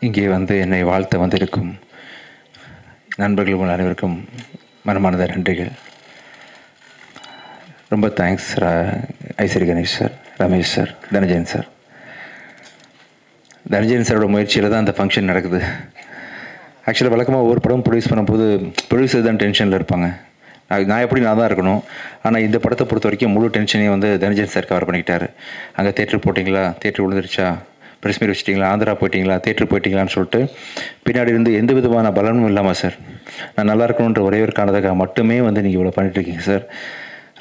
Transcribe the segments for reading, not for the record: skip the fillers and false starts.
இங்கே வந்து என்னை வாழ்த்த வந்திருக்கும் நண்பர்கள் உங்கள் அனைவருக்கும் மனமார்ந்த நன்றிகள். ரொம்ப thanks Ishari Ganesh sir, Ramesh sir, Dhananjayan sir. Dhananjayan சாரோட முயற்சியில் தான் அந்த ஃபங்க்ஷன் நடக்குது. ஆக்சுவலாக வழக்கமாக ஒவ்வொரு படம் ப்ரொடியூஸ் பண்ணும்போது ப்ரொடியூசர் தான் டென்ஷனில் இருப்பாங்க. நான் எப்படி நான் தான் இருக்கணும். ஆனால் இந்த படத்தை பொறுத்த வரைக்கும் முழு டென்ஷனையும் வந்து தனஞ்சயன் சார் கவர் பண்ணிக்கிட்டாரு. அங்கே தேட்டர் போட்டிங்களா, தேட்டர் விழுந்துருச்சா, ப்ரெஸ் மீட் வச்சிட்டிங்களா, ஆந்திரா போயிட்டீங்களா, தேட்டர் போயிட்டீங்களான்னு சொல்லிட்டு பின்னாடி இருந்து எந்த விதமான பலனும் இல்லாமல் சார் நான் நல்லா இருக்கணுன்ற ஒரே ஒரு காரணத்துக்காக மட்டுமே வந்து நீங்கள் இவ்வளோ பண்ணிட்டுருக்கீங்க சார்.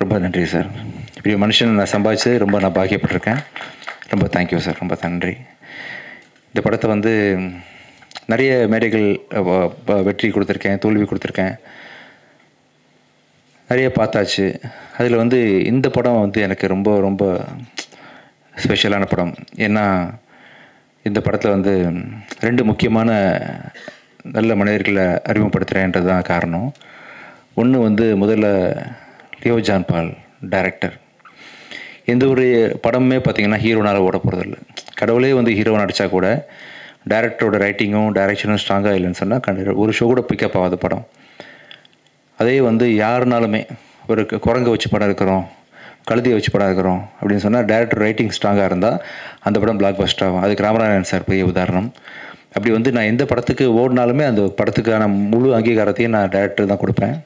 ரொம்ப நன்றி சார். இப்படி மனுஷன் நான் சம்பாதிச்சு ரொம்ப நான் பாக்கியப்பட்டிருக்கேன். ரொம்ப தேங்க்யூ சார், ரொம்ப நன்றி. இந்த படத்தை வந்து நிறைய மேடைகள் வெற்றி கொடுத்துருக்கேன், தோல்வி கொடுத்துருக்கேன், நிறைய பார்த்தாச்சு. அதில் வந்து இந்த படம் வந்து எனக்கு ரொம்ப ரொம்ப ஸ்பெஷலான படம். ஏன்னா இந்த படத்தில் வந்து 2 முக்கியமான நல்ல மனிதர்களை அறிமுகப்படுத்துகிறேன்றது தான் காரணம். ஒன்று வந்து முதல்ல லியோ ஜான் பால் டைரக்டர். எந்த ஒரு படமுமே பார்த்திங்கன்னா ஹீரோனால் ஓட போகிறதில்ல. கடவுளே வந்து ஹீரோவை நடித்தா கூட டைரக்டரோட ரைட்டிங்கும் டைரக்ஷனும் ஸ்ட்ராங்காக இல்லைன்னு சொன்னால் ஒரு ஷோ கூட பிக்கப் ஆகாத படம். அதே வந்து யாருனாலுமே ஒரு குரங்கை வச்சு படம் இருக்கிறோம், கழுதியை வச்சு படம் இருக்கிறோம் அப்படின்னு சொன்னால் டைரக்டர் ரைட்டிங் ஸ்ட்ராங்காக இருந்தால் அந்த படம் பிளாக் பஸ்டர் ஆகும். அதுக்கு ராமநாதன் சார் பெரிய உதாரணம். அப்படி வந்து நான் எந்த படத்துக்கு ஓடினாலுமே அந்த படத்துக்கான முழு அங்கீகாரத்தையும் நான் டைரக்டர் தான் கொடுப்பேன்.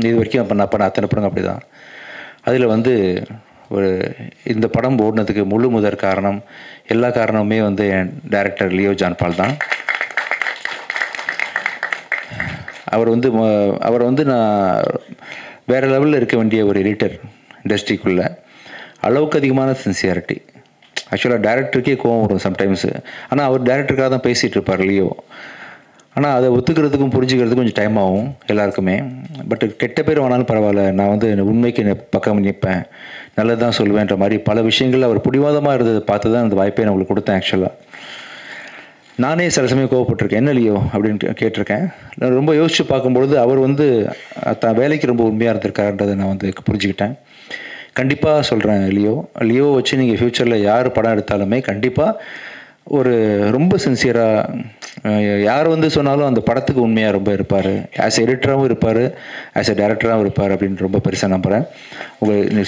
இது வரைக்கும் அப்போ நான் பண்ண அத்தனை படங்கள் அப்படி தான். அதில் வந்து இந்த படம் ஓடினதுக்கு முழு முதற் காரணம், எல்லா காரணமுமே வந்து என் டைரக்டர் லியோ ஜான் பால் தான். அவர் வந்து நான் வேறு லெவலில் இருக்க வேண்டிய ஒரு எடிட்டர் இண்டஸ்ட்ரிக்குள்ளே. அளவுக்கு அதிகமான சின்சியாரிட்டி. ஆக்சுவலாக டைரக்டருக்கே கோவம் வரும் சம்டைம்ஸு. ஆனால் அவர் டைரக்டருக்காக தான் பேசிகிட்டு இருப்பார் லியோ. ஆனால் அதை ஒத்துக்கிறதுக்கும் புரிஞ்சுக்கிறதுக்கும் கொஞ்சம் டைம் ஆகும் எல்லாருக்குமே. பட் கெட்ட பேர் வேணாலும் பரவாயில்ல, நான் வந்து உண்மைக்கு பக்கம் நிற்பேன், நல்லது தான் சொல்லுவேன்ற மாதிரி பல விஷயங்கள் அவர் பிடிவாதமாக இருந்ததை பார்த்து தான் அந்த வாய்ப்பை நான் உங்களுக்கு கொடுத்தேன். ஆக்சுவலாக நானே சில சமயம் கோவப்பட்டிருக்கேன், என்ன லியோ அப்படின்னு கேட்டிருக்கேன். நான் ரொம்ப யோசித்து பார்க்கும்பொழுது அவர் வந்து தான் வேலைக்கு ரொம்ப உண்மையாக இருந்திருக்காருன்றதை நான் வந்து புரிஞ்சுக்கிட்டேன். கண்டிப்பாக சொல்கிறேன், லியோ வச்சு நீங்கள் ஃப்யூச்சரில் யார் படம் எடுத்தாலுமே கண்டிப்பாக ஒரு ரொம்ப சின்சியராக யார் வந்து சொன்னாலும் அந்த படத்துக்கு உண்மையாக ரொம்ப இருப்பார். ஆஸ் எடிட்டராகவும் இருப்பார், ஆஸ் எ டைரக்டராகவும் இருப்பார் அப்படின்னு ரொம்ப பெருசாக நம்புகிறேன்.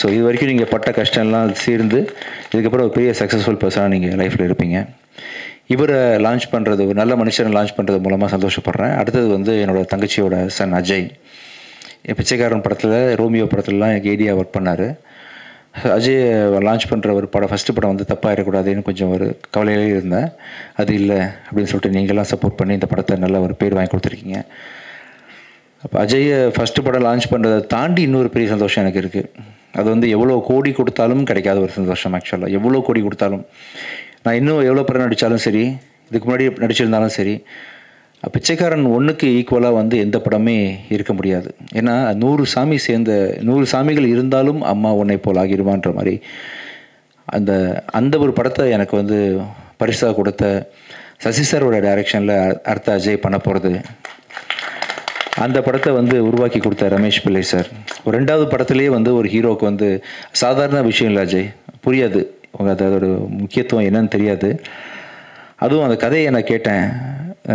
ஸோ இது வரைக்கும் நீங்கள் பட்ட கஷ்டம்லாம் சேர்ந்து இதுக்கப்புறம் ஒரு பெரிய சக்ஸஸ்ஃபுல் பர்சனாக நீங்கள் லைஃப்பில் இருப்பீங்க. இவரை லான்ச் பண்ணுறது, ஒரு நல்ல மனுஷனை லான்ச் பண்ணுறது மூலமாக சந்தோஷப்படுறேன். அடுத்தது வந்து என்னோடய தங்கச்சியோட சன் அஜய். பிச்சைக்காரன் படத்தில், ரோமியோ படத்துலலாம் எனக்கு ஏடியாக ஒர்க் பண்ணார். அஜய் லான்ச் பண்ணுற ஒரு படம், ஃபஸ்ட்டு படம் வந்து தப்பாகிடக்கூடாதுன்னு கொஞ்சம் ஒரு கவலையிலே இருந்தேன். அது இல்லை அப்படின்னு சொல்லிட்டு நீங்களாம் சப்போர்ட் பண்ணி இந்த படத்தை நல்ல ஒரு பேர் வாங்கி கொடுத்துருக்கீங்க. அப்போ அஜயை ஃபஸ்ட்டு படம் லான்ச் பண்ணுறதை தாண்டி இன்னொரு பெரிய சந்தோஷம் எனக்கு இருக்குது. அது வந்து எவ்வளோ கோடி கொடுத்தாலும் கிடைக்காத ஒரு சந்தோஷம். ஆக்சுவலாக எவ்வளோ கோடி கொடுத்தாலும், நான் இன்னும் எவ்வளோ படம் நடித்தாலும் சரி, இதுக்கு முன்னாடி நடிச்சிருந்தாலும் சரி, பிச்சைக்காரன் 1க்கு ஈக்குவலாக வந்து எந்த படமே இருக்க முடியாது. ஏன்னா 100 சாமிகள் இருந்தாலும் அம்மா உன்னை போல் ஆகிடுவான்ற மாதிரி அந்த ஒரு படத்தை எனக்கு வந்து பரிசாக கொடுத்த சசி சாரோட டைரக்ஷனில் அடுத்த அஜய் பண்ண போகிறது. அந்த படத்தை வந்து உருவாக்கி கொடுத்த ரமேஷ் பிள்ளை சார். ஒரு 2வது படத்துலேயே வந்து ஒரு ஹீரோவுக்கு வந்து சாதாரண விஷயம் இல்லை அஜய், புரியாது, அதோட முக்கியத்துவம் என்னன்னு தெரியாது. அதுவும் அந்த கதையை நான் கேட்டேன்,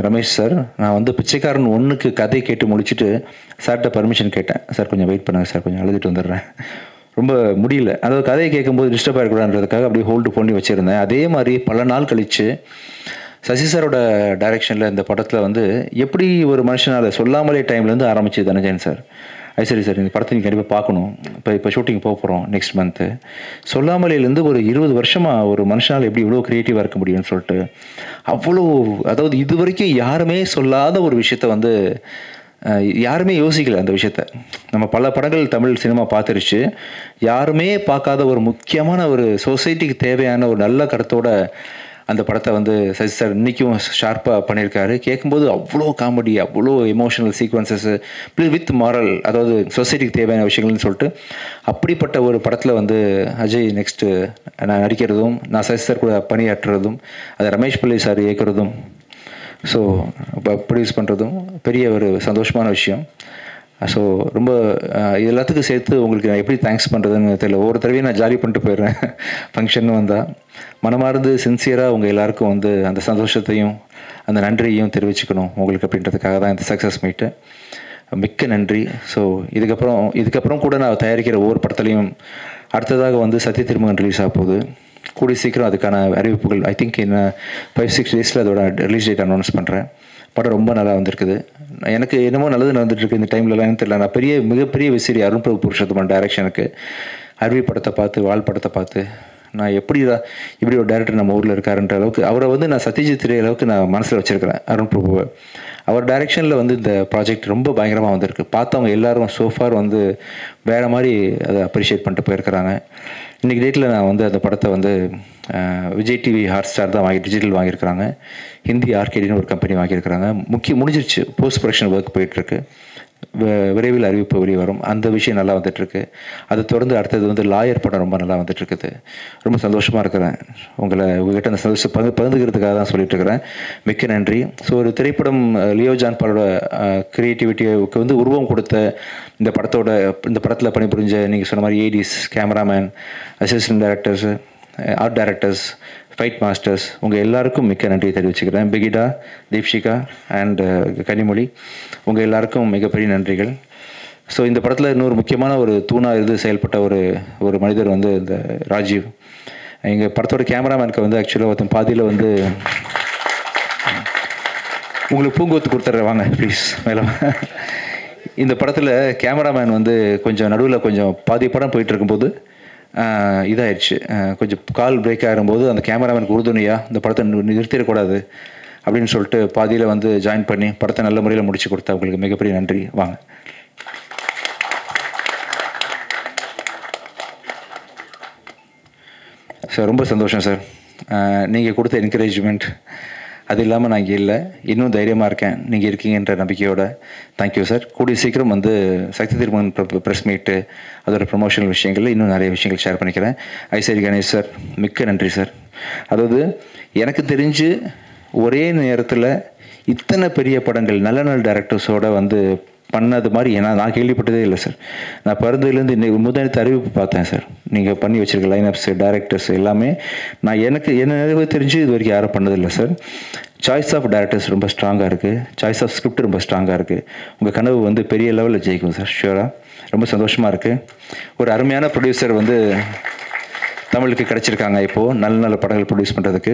ரமேஷ் சார் நான் வந்து பிச்சைக்காரன் 1க்கு கதை கேட்டு முடிச்சுட்டு சார்கிட்ட பர்மிஷன் கேட்டேன். சார் கொஞ்சம் வெயிட் பண்ணுங்கள் சார், கொஞ்சம் அழுதுட்டு வந்துடுறேன், ரொம்ப முடியல. அதாவது கதையை கேட்கும்போது டிஸ்டர்ப் ஆகிடக்கூடாதுன்றதுக்காக அப்படியே ஹோல்டு பண்ணி வச்சுருந்தேன். அதே மாதிரி பல நாள் கழித்து சசி சாரோட டைரக்ஷனில் இந்த படத்தில் வந்து எப்படி ஒரு மனுஷனால் சொல்லாமலே டைம்லேருந்து ஆரம்பிச்சு தனஞ்சயன் சார், ஐஸ்வரி சார் இந்த படத்தை நீங்கள் கண்டிப்பாக பார்க்கணும், இப்போ ஷூட்டிங் போக போகிறோம் நெக்ஸ்ட் மந்த்து, சொல்லாமலேருந்து ஒரு 20 வருஷமாக ஒரு மனுஷனால் எப்படி இவ்வளோ க்ரியேட்டிவாக இருக்க முடியும்னு சொல்லிட்டு அவ்வளோ, அதாவது இது வரைக்கும் யாருமே சொல்லாத ஒரு விஷயத்த வந்து யாருமே யோசிக்கலை. அந்த விஷயத்த நம்ம பல படங்கள் தமிழ் சினிமா பார்த்துருச்சு, யாருமே பார்க்காத ஒரு முக்கியமான ஒரு சொசைட்டிக்கு தேவையான ஒரு நல்ல கருத்தோட அந்த படத்தை வந்து சசி சார் இன்றைக்கும் ஷார்ப்பாக பண்ணியிருக்காரு. கேட்கும்போது அவ்வளோ காமெடி, அவ்வளோ emotional sequences plus with moral, அதாவது சொசைட்டிக்கு தேவையான விஷயங்கள்னு சொல்லிட்டு அப்படிப்பட்ட ஒரு படத்தில் வந்து அஜய் நெக்ஸ்ட்டு நான் நடிக்கிறதும், நான் சசி சார் கூட பணியாற்றுறதும், அதை ரமேஷ் பிள்ளை சார் இயக்குறதும், ஸோ ப்ரொடியூஸ் பண்ணுறதும் பெரிய ஒரு சந்தோஷமான விஷயம். ஸோ ரொம்ப இது எல்லாத்துக்கும் சேர்த்து உங்களுக்கு நான் எப்படி தேங்க்ஸ் பண்ணுறதுன்னு தெரியல. ஒவ்வொரு தடவையும் நான் ஜாலி பண்ணிட்டு போயிடுறேன் ஃபங்க்ஷன் வந்தால். மனமார்ந்து சின்சியராக உங்கள் எல்லாருக்கும் வந்து அந்த சந்தோஷத்தையும் அந்த நன்றியையும் தெரிவிச்சுக்கணும் உங்களுக்கு அப்படின்றதுக்காக தான் இந்த சக்ஸஸ் மீட்டு. மிக்க நன்றி. ஸோ இதுக்கப்புறம் கூட நான் தயாரிக்கிற ஒவ்வொரு படத்துலையும் அடுத்ததாக வந்து சத்ய திருமகன் ரிலீஸ் ஆக போகுது. கூடிய சீக்கிரம் அதுக்கான அறிவிப்புகள் ஐ திங்க் இன்னும் 5-6 டேஸில் அதோட ரிலீஸ் டேட் அனௌன்ஸ் பண்ணுறேன். படம் ரொம்ப நல்லா வந்திருக்குது. எனக்கு என்னமோ நல்லது நடந்துட்டுருக்கு இந்த டைம்லலாம் தெரியல. நான் மிகப்பெரிய விசிறி அருண் பிரபு புருஷோத்தமன் டைரக்ஷனுக்கு அருவி படத்தை பார்த்து வால் படத்தை பார்த்து நான் இப்படி ஒரு டைரக்டர் நம்ம ஊரில் இருக்காருன்ற அளவுக்கு அவரை வந்து நான் சத்யஜித் ரே அளவுக்கு நான் மனசில் வச்சுருக்கிறேன் அருண் பிரபுவை. அவர் டைரெக்ஷனில் வந்து இந்த ப்ராஜெக்ட் ரொம்ப பயங்கரமாக வந்திருக்கு. பார்த்தவங்க எல்லோரும் சோஃபார் வந்து வேறு மாதிரி அதை அப்ரிஷியேட் பண்ணிட்டு போயிருக்கிறாங்க. இன்றைக்கி டேட்டில் நான் வந்து அந்த படத்தை வந்து விஜய் டிவி ஹாட்ஸ்டார் தான் டிஜிட்டல் வாங்கியிருக்கிறாங்க. ஹிந்தி ஆர்கேடின்னு ஒரு கம்பெனி வாங்கியிருக்கிறாங்க. முடிஞ்சிருச்சு. போஸ்ட் ப்ரொடக்ஷன் ஒர்க் போயிட்டுருக்கு. விரைவில் அறிவிப்பு வெளியே வரும். அந்த விஷயம் நல்லா வந்துட்டுருக்கு. அதை தொடர்ந்து அடுத்தது வந்து லாயர் படம் ரொம்ப நல்லா வந்துட்டுருக்குது. ரொம்ப சந்தோஷமாக இருக்கிறேன். உங்கள்கிட்ட அந்த சந்தோஷம் பகிர்ந்துக்கிறதுக்காக தான் சொல்லிட்டு இருக்கிறேன். மிக்க நன்றி. ஸோ ஒரு திரைப்படம் லியோ ஜான் பாலோட கிரியேட்டிவிட்டிக்கு வந்து உருவம் கொடுத்த இந்த படத்தில் பணிபுரிஞ்ச நீங்கள் சொன்ன மாதிரி ADs, cameraman, assistant directors, art directors, fight masters உங்கள் எல்லாருக்கும் மிக்க நன்றி தெரிவிச்சுக்கிறேன். பிகிடா, தீப்ஷிகா அண்ட் கனிமொழி உங்கள் எல்லாருக்கும் மிகப்பெரிய நன்றிகள். ஸோ இந்த படத்தில் இன்னொரு முக்கியமான ஒரு தூணாக இருந்து செயல்பட்ட ஒரு மனிதர் வந்து இந்த ராஜீவ். எங்கள் படத்தோட கேமராமேனுக்கு வந்து ஆக்சுவலாக ஒருத்தன் பாதியில் வந்து உங்களுக்கு பூங்கொத்து கொடுத்துட்றேன் வாங்க ப்ளீஸ் மேலே. இந்த படத்தில் கேமராமேன் வந்து கொஞ்சம் நடுவில் கொஞ்சம் பாதி படம் போயிட்டு இருக்கும்போது இதாகிடுச்சு. கொஞ்சம் கால் பிரேக் ஆகும்போது அந்த கேமராமேனுக்கு உறுதுணையாக இந்த படத்தை நிறுத்திடக்கூடாது அப்படின்னு சொல்லிட்டு பாதியில் வந்து ஜாயின் பண்ணி படத்தை நல்ல முறையில் முடிச்சு கொடுத்தா அவங்களுக்கு மிகப்பெரிய நன்றி. வாங்க. சார் ரொம்ப சந்தோஷம் சார். நீங்கள் கொடுத்த என்கரேஜ்மெண்ட் அது இல்லாமல் நான் இங்கே இல்லை. இன்னும் தைரியமாக இருக்கேன் நீங்கள் இருக்கீங்கன்ற நம்பிக்கையோட. Thank you sir. கூடிய சீக்கிரம் வந்து சக்தி திருமகன் ப்ரெஸ் மீட்டு அதோட ப்ரொமோஷனல் விஷயங்களில் இன்னும் நிறைய விஷயங்கள் ஷேர் பண்ணிக்கிறேன். ஐசரி கணேஷ் சார் மிக்க நன்றி சார். அதாவது எனக்கு தெரிஞ்சு ஒரே நேரத்தில் இத்தனை பெரிய படங்கள் நல்ல டைரக்டர்ஸோடு வந்து பண்ணது மாதிரி நான் கேள்விப்பட்டதே இல்லை சார். நான் பிறந்ததுலேருந்து முதல் அறிவிப்பு பார்த்தேன் சார். நீங்கள் பண்ணி வச்சுருக்க லைனப்ஸு, டைரக்டர்ஸ் எல்லாமே என்ன தெரிஞ்சு இது வரைக்கும் யாரும் பண்ணதில்லை சார். சாய்ஸ் ஆஃப் டைரக்டர்ஸ் ரொம்ப ஸ்ட்ராங்காக இருக்குது. சாய்ஸ் ஆஃப் ஸ்கிரிப்ட் ரொம்ப ஸ்ட்ராங்காக இருக்குது. உங்கள் கனவு வந்து பெரிய லெவலில் ஜெயிக்கும் சார் ஷியூராக. ரொம்ப சந்தோஷமாக இருக்குது. ஒரு அருமையான ப்ரொடியூசர் வந்து தமிழுக்கு கிடச்சிருக்காங்க. இப்போது நல்ல படங்கள் ப்ரொடியூஸ் பண்ணுறதுக்கு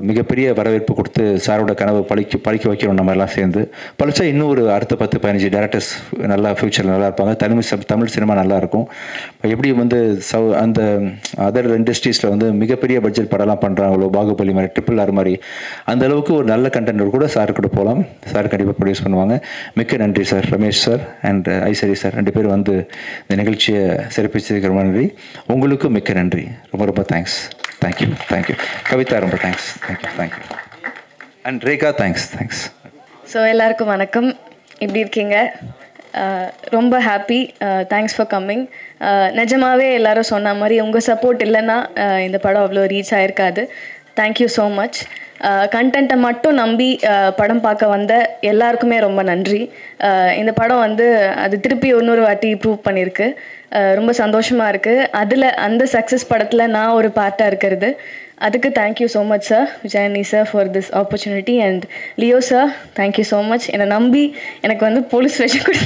மிகப்பெரிய வரவேற்பு கொடுத்து சாரோட கனவு பழிக்க வைக்கிறோம். நம்ம எல்லாம் சேர்ந்து பழிச்சா இன்னும் ஒரு அடுத்த 10-15 டேரக்டர்ஸ் நல்லா ஃப்யூச்சரில் நல்லா இருப்பாங்க. தமிழ் சினிமா நல்லாயிருக்கும். எப்படி வந்து அந்த அதர் இண்டஸ்ட்ரீஸில் வந்து மிகப்பெரிய பட்ஜெட் படம்லாம் பண்ணுறாங்களோ, பாகுபலி மாதிரி, RRR மாதிரி, அந்த அளவுக்கு ஒரு நல்ல கண்டென்ட் கூட சார் கூட போகலாம். சார் கண்டிப்பாக ப்ரொடியூஸ் பண்ணுவாங்க. மிக்க நன்றி sir. Ramesh sir and Ishari sir 2 பேர் வந்து இந்த நிகழ்ச்சியை சிறப்பிச்சதுக்கு ரொம்ப நன்றி. உங்களுக்கும் மிக்க நன்றி. ரொம்ப தேங்க்ஸ். தேங்க்யூ. கவிதா ரொம்ப thanks. Thank you. And Rekha thanks. So எல்லாருக்கும் வணக்கம். எப்படி இருக்கீங்க? ரொம்ப ஹாப்பி. Thanks for coming. நிஜமாகவே எல்லோரும் சொன்ன மாதிரி உங்கள் சப்போர்ட் இல்லைன்னா இந்த படம் அவ்வளோ ரீச் ஆகிருக்காது. Thank you so much. கண்டென்ட்டை மட்டும் நம்பி படம் பார்க்க வந்த எல்லாருக்குமே ரொம்ப நன்றி. இந்த படம் வந்து அது திருப்பி இன்னொரு வாட்டி ப்ரூவ் பண்ணியிருக்கு. ரொம்ப சந்தோஷமாக இருக்குது. அந்த சக்ஸஸ் படத்தில் நான் ஒரு பார்ட்டாக இருக்கிறது. அதுக்கு thank you so much sir, Vijayani sir, for this opportunity. And Leo sir, thank you so much. என்னை நம்பி எனக்கு வந்து போலீஸ் ஸ்டேஷன் கூட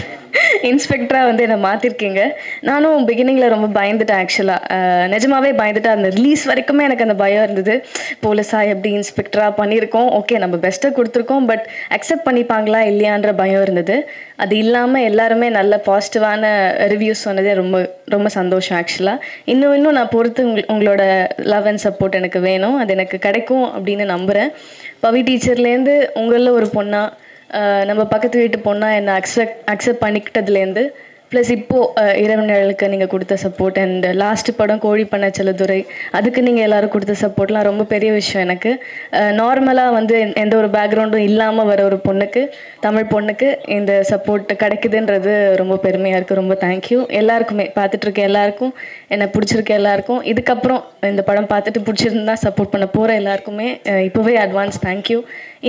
இன்ஸ்பெக்டராக வந்து என்னை மாற்றிருக்கீங்க. நானும் பிகினிங்கில் ரொம்ப பயந்துட்டேன். ஆக்சுவலாக நிஜமாகவே பயந்துட்டேன். அந்த ரிலீஸ் வரைக்குமே எனக்கு அந்த பயம் இருந்தது. போலீஸாக எப்படி இன்ஸ்பெக்டராக பண்ணியிருக்கோம், ஓகே நம்ம பெஸ்ட்டாக கொடுத்துருக்கோம், பட் அக்செப்ட் பண்ணிப்பாங்களா இல்லையான்ற பயம் இருந்தது. அது இல்லாமல் எல்லாருமே நல்ல பாசிட்டிவான ரிவ்யூஸ் சொன்னதே ரொம்ப ரொம்ப சந்தோஷம். ஆக்சுவலாக இன்னும் நான் பொறுத்து உங்களோட லவ் அண்ட் சப்போர்ட் எனக்கு வேணும். அது எனக்கு கிடைக்கும் அப்படின்னு நம்புகிறேன். பவி டீச்சர்லேருந்து உங்களில் ஒரு பொண்ணாக, நம்ம பக்கத்து வீட்டு பொண்ணாக என்னை அக்செப்ட் பண்ணிக்கிட்டதுலேருந்து, ப்ளஸ் இப்போது இரவு நிழலுக்கு நீங்கள் கொடுத்த சப்போர்ட், அண்ட் லாஸ்ட்டு படம் கோழி பண்ண செல்லதுரை, அதுக்கு நீங்கள் எல்லோரும் கொடுத்த சப்போர்ட்லாம் ரொம்ப பெரிய விஷயம் எனக்கு. நார்மலாக வந்து எந்த ஒரு பேக்ரவுண்டும் இல்லாமல் வர ஒரு பொண்ணுக்கு, தமிழ் பொண்ணுக்கு இந்த சப்போர்ட் கிடைக்குதுன்றது ரொம்ப பெருமையாக இருக்குது. ரொம்ப தேங்க்யூ எல்லாருக்குமே, பார்த்துட்ருக்க எல்லாருக்கும், என்னை பிடிச்சிருக்க எல்லாருக்கும், இதுக்கப்புறம் இந்த படம் பார்த்துட்டு பிடிச்சிருந்தா சப்போர்ட் பண்ண போகிற எல்லாருக்குமே இப்போவே அட்வான்ஸ் தேங்க்யூ.